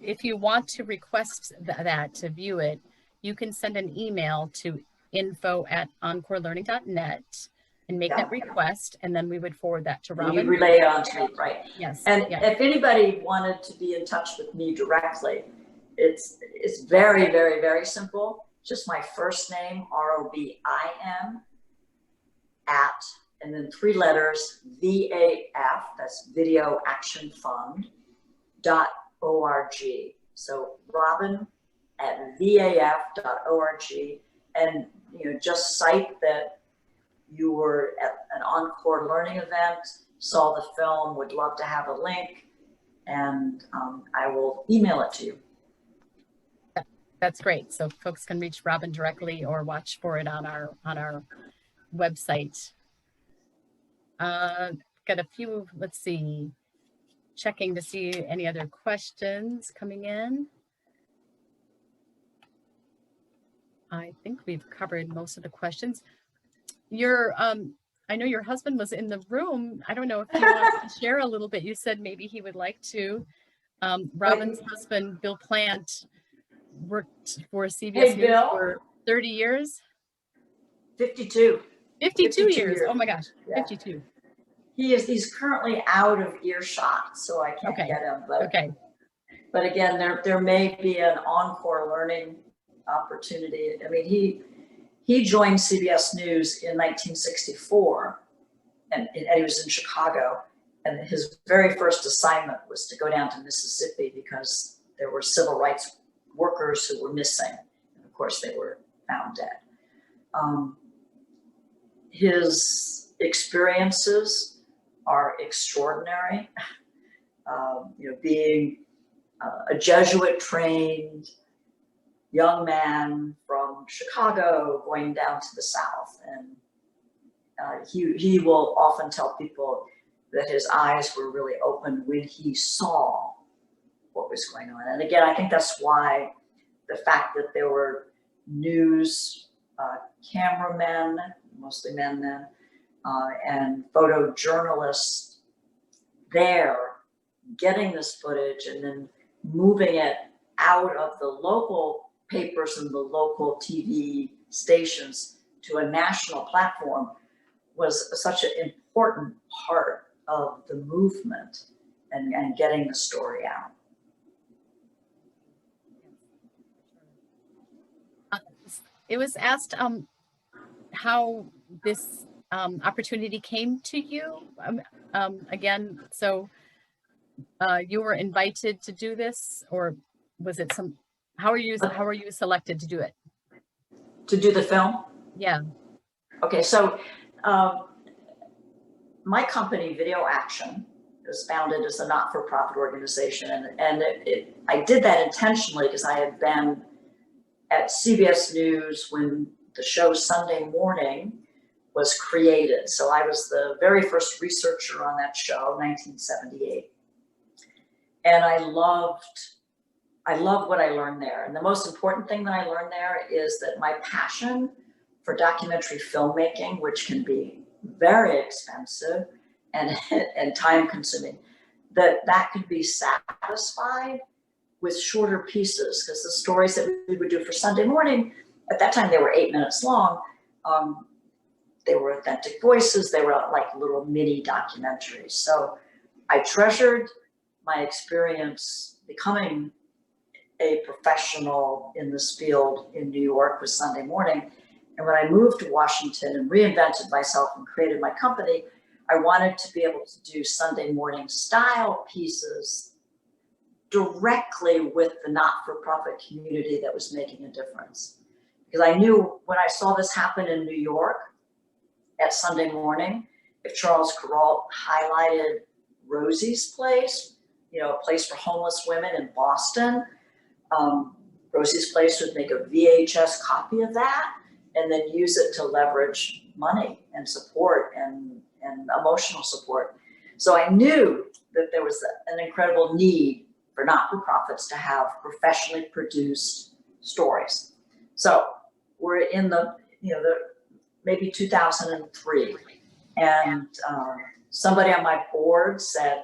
Speaker 1: if you want to request that to view it, you can send an email to info@encorelearning.net and make that request, and then we would forward that to Robin.
Speaker 12: You relay it on to me, right?
Speaker 1: Yes.
Speaker 12: And if anybody wanted to be in touch with me directly, it's very, very, very simple. Just my first name, ROBIN, and then 3 letters, VAF, that's Video Action Fund, .org. So Robin at VAF.org, and just cite that you were at an Encore Learning event, saw the film, would love to have a link, and I will email it to you.
Speaker 1: That's great. So folks can reach Robin directly or watch for it on our website. Got a few, let's see, checking to see any other questions coming in. I think we've covered most of the questions. I know your husband was in the room. I don't know if he wants to share a little bit. You said maybe he would like to. Robin's husband, Bill Plant, worked for CBS News for 30 years.
Speaker 12: 52.
Speaker 1: 52 years. Oh my gosh,
Speaker 12: yeah.
Speaker 1: 52.
Speaker 12: He's currently out of earshot, so I can't get him. But again, there may be an Encore Learning opportunity. I mean, he joined CBS News in 1964, and he was in Chicago. And his very first assignment was to go down to Mississippi because there were civil rights workers who were missing. And of course, they were found dead. His experiences are extraordinary. Being a Jesuit-trained young man from Chicago going down to the South, and he will often tell people that his eyes were really open when he saw what was going on. And again, I think that's why the fact that there were news cameramen, mostly men then, and photojournalists there getting this footage and then moving it out of the local papers and the local TV stations to a national platform was such an important part of the movement and getting the story out.
Speaker 1: It was asked how this opportunity came to you. Again, so you were invited to do this, or was it how are you selected to do it?
Speaker 12: To do the film?
Speaker 1: Yeah.
Speaker 12: Okay, so my company, Video Action, was founded as a not-for-profit organization, and I did that intentionally because I had been at CBS News when the show Sunday Morning was created. So I was the very first researcher on that show, 1978. And I loved what I learned there. And the most important thing that I learned there is that my passion for documentary filmmaking, which can be very expensive and time consuming, that could be satisfied with shorter pieces, because the stories that we would do for Sunday Morning, at that time they were 8 minutes long. They were authentic voices. They were like little mini documentaries. So I treasured my experience becoming a professional in this field in New York with Sunday Morning. And when I moved to Washington and reinvented myself and created my company, I wanted to be able to do Sunday Morning style pieces directly with the not-for-profit community that was making a difference. Because I knew when I saw this happen in New York at Sunday Morning, if Charles Kuralt highlighted Rosie's Place, a place for homeless women in Boston, Rosie's Place would make a VHS copy of that and then use it to leverage money and support and emotional support. So I knew that there was an incredible need for not-for-profits to have professionally produced stories. So we're in the maybe 2003, and somebody on my board said,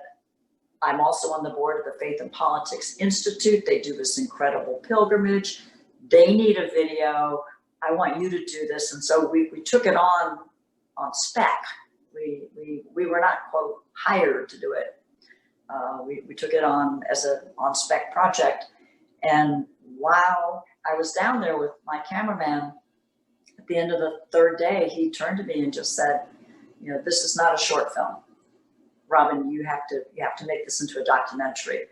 Speaker 12: I'm also on the board of the Faith and Politics Institute. They do this incredible pilgrimage. They need a video. I want you to do this. And so we took it on spec. We were not, quote, hired to do it. We took it on as an on-spec project. And while I was down there with my cameraman, at the end of the third day, he turned to me and just said, you know, this is not a short film. Robin, you have to make this into a documentary.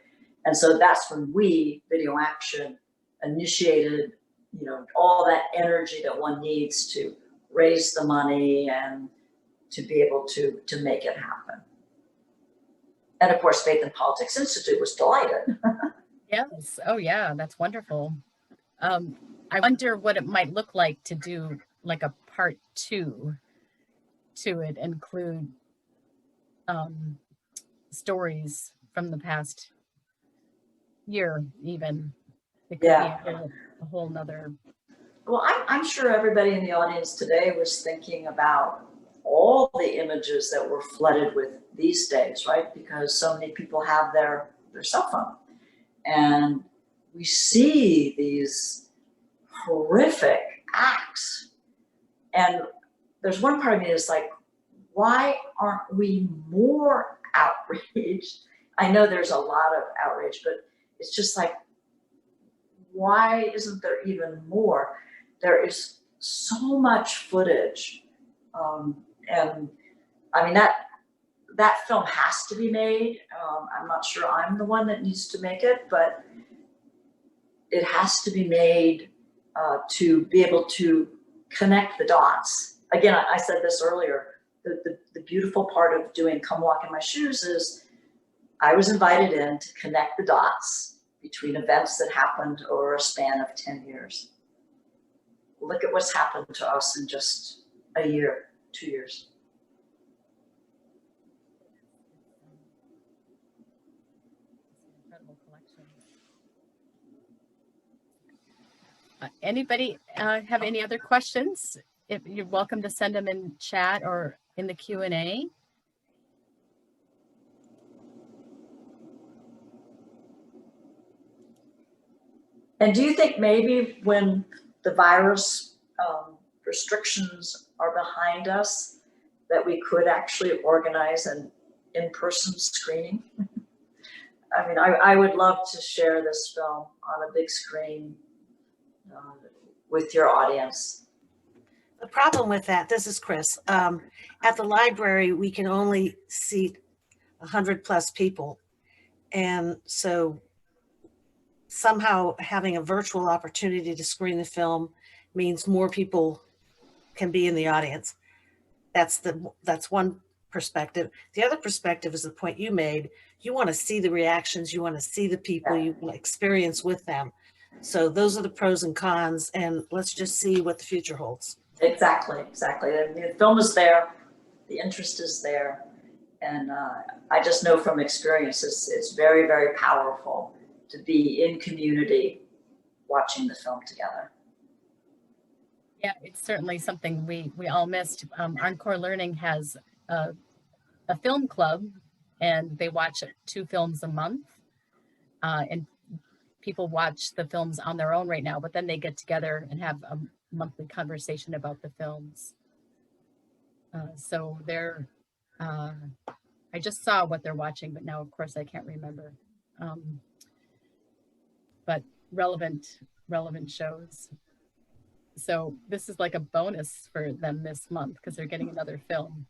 Speaker 12: And so that's when we, Video Action, initiated, you know, all that energy that one needs to raise the money and to be able to make it happen. And of course, Faith and Politics Institute was delighted.
Speaker 1: Yes. Oh yeah, that's wonderful. I wonder what it might look like to do like a part 2 to it, include stories from the past year even. It could
Speaker 12: Yeah.
Speaker 1: be a whole nother.
Speaker 12: Well, I'm sure everybody in the audience today was thinking about all the images that we're flooded with these days, right? Because so many people have their cell phone. And we see these horrific acts. And there's one part of me that's like, why aren't we more outraged? I know there's a lot of outrage, but it's just like, why isn't there even more? There is so much footage. And I mean, that film has to be made. I'm not sure I'm the one that needs to make it, but it has to be made to be able to connect the dots. Again, I said this earlier, the beautiful part of doing Come Walk in My Shoes is I was invited in to connect the dots between events that happened over a span of 10 years. Look at what's happened to us in just a year, 2 years.
Speaker 1: Incredible collection. Anybody have any other questions? If you're welcome to send them in chat or in the Q&A.
Speaker 12: And do you think maybe when the virus restrictions are behind us, that we could actually organize an in-person screening? I mean, I would love to share this film on a big screen with your audience.
Speaker 14: The problem with that, this is Chris, at the library, we can only seat 100+ people. And so somehow having a virtual opportunity to screen the film means more people can be in the audience. That's one perspective. The other perspective is the point you made. You want to see the reactions, you want to see the people, you want to experience with them. So those are the pros and cons, and let's just see what the future holds.
Speaker 12: Exactly. I mean, the film is there, the interest is there, and I just know from experience it's very, very powerful to be in community watching the film together.
Speaker 1: Yeah, it's certainly something we all missed. Encore Learning has a film club, and they watch 2 films a month. And people watch the films on their own right now, but then they get together and have a monthly conversation about the films. So they're, I just saw what they're watching, but now of course I can't remember. But relevant shows. So this is like a bonus for them this month because they're getting another film.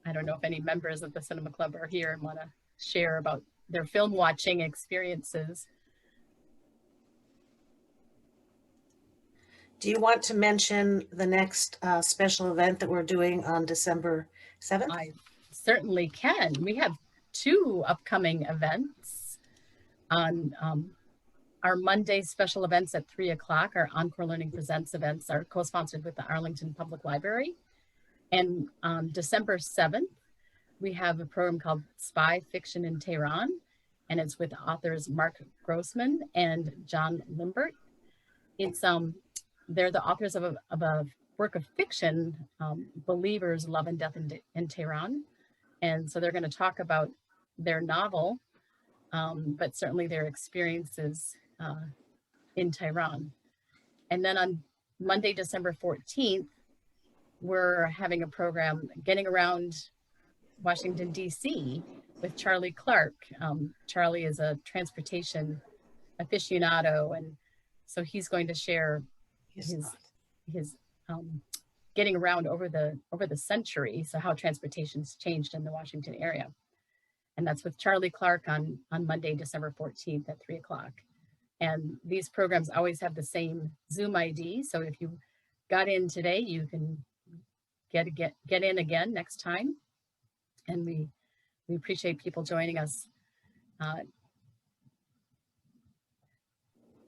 Speaker 1: I don't know if any members of the Cinema Club are here and want to share about their film watching experiences.
Speaker 14: Do you want to mention the next special event that we're doing on December 7th?
Speaker 1: I certainly can. We have 2 upcoming events on our Monday special events at 3 o'clock. Our Encore Learning Presents events are co-sponsored with the Arlington Public Library. And on December 7th, we have a program called Spy Fiction in Tehran, and it's with authors Mark Grossman and John Limbert. It's they're the authors of a work of fiction, Believers, Love and Death in Tehran. And so they're going to talk about their novel, but certainly their experiences in Tehran. And then on Monday, December 14th, we're having a program getting around Washington, D.C. with Charlie Clark. Charlie is a transportation aficionado, and so he's going to share his getting around over the century. So how transportation's changed in the Washington area. And that's with Charlie Clark on Monday, December 14th at 3 o'clock. And these programs always have the same Zoom ID. So if you got in today, you can get in again next time. And we appreciate people joining us.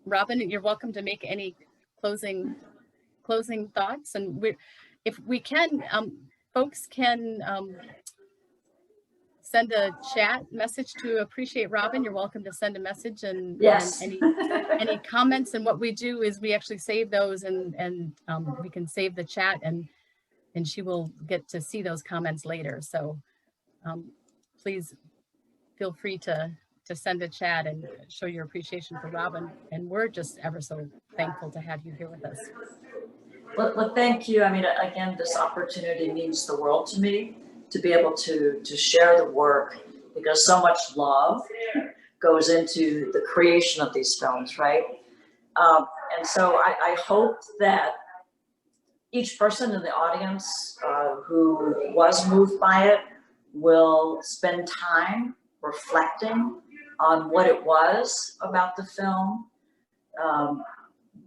Speaker 1: Robin, you're welcome to make any closing thoughts. And if we can, folks can send a chat message to appreciate Robin. You're welcome to send a message and,
Speaker 12: yes.
Speaker 1: and any comments. And what we do is we actually save those and we can save the chat and she will get to see those comments later. So please feel free to send a chat and show your appreciation for Robin. And we're just ever so thankful to have you here with us.
Speaker 12: Well, thank you. I mean, again, this opportunity means the world to me, to be able to share the work, because so much love goes into the creation of these films, right? And so I hope that each person in the audience who was moved by it will spend time reflecting on what it was about the film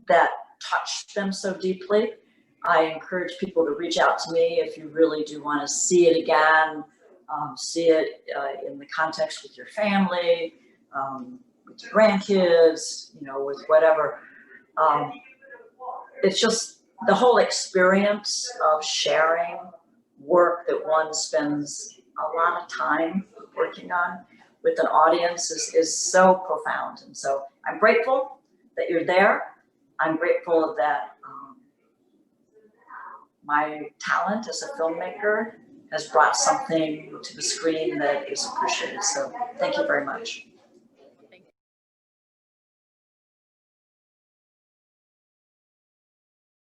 Speaker 12: that touched them so deeply. I encourage people to reach out to me if you really do want to see it again, see it in the context with your family, with your grandkids, you know, with whatever. It's just the whole experience of sharing work that one spends a lot of time working on with an audience is so profound. And so I'm grateful that you're there. I'm grateful that my talent as a filmmaker has brought something to the screen that is appreciated. So thank you very much.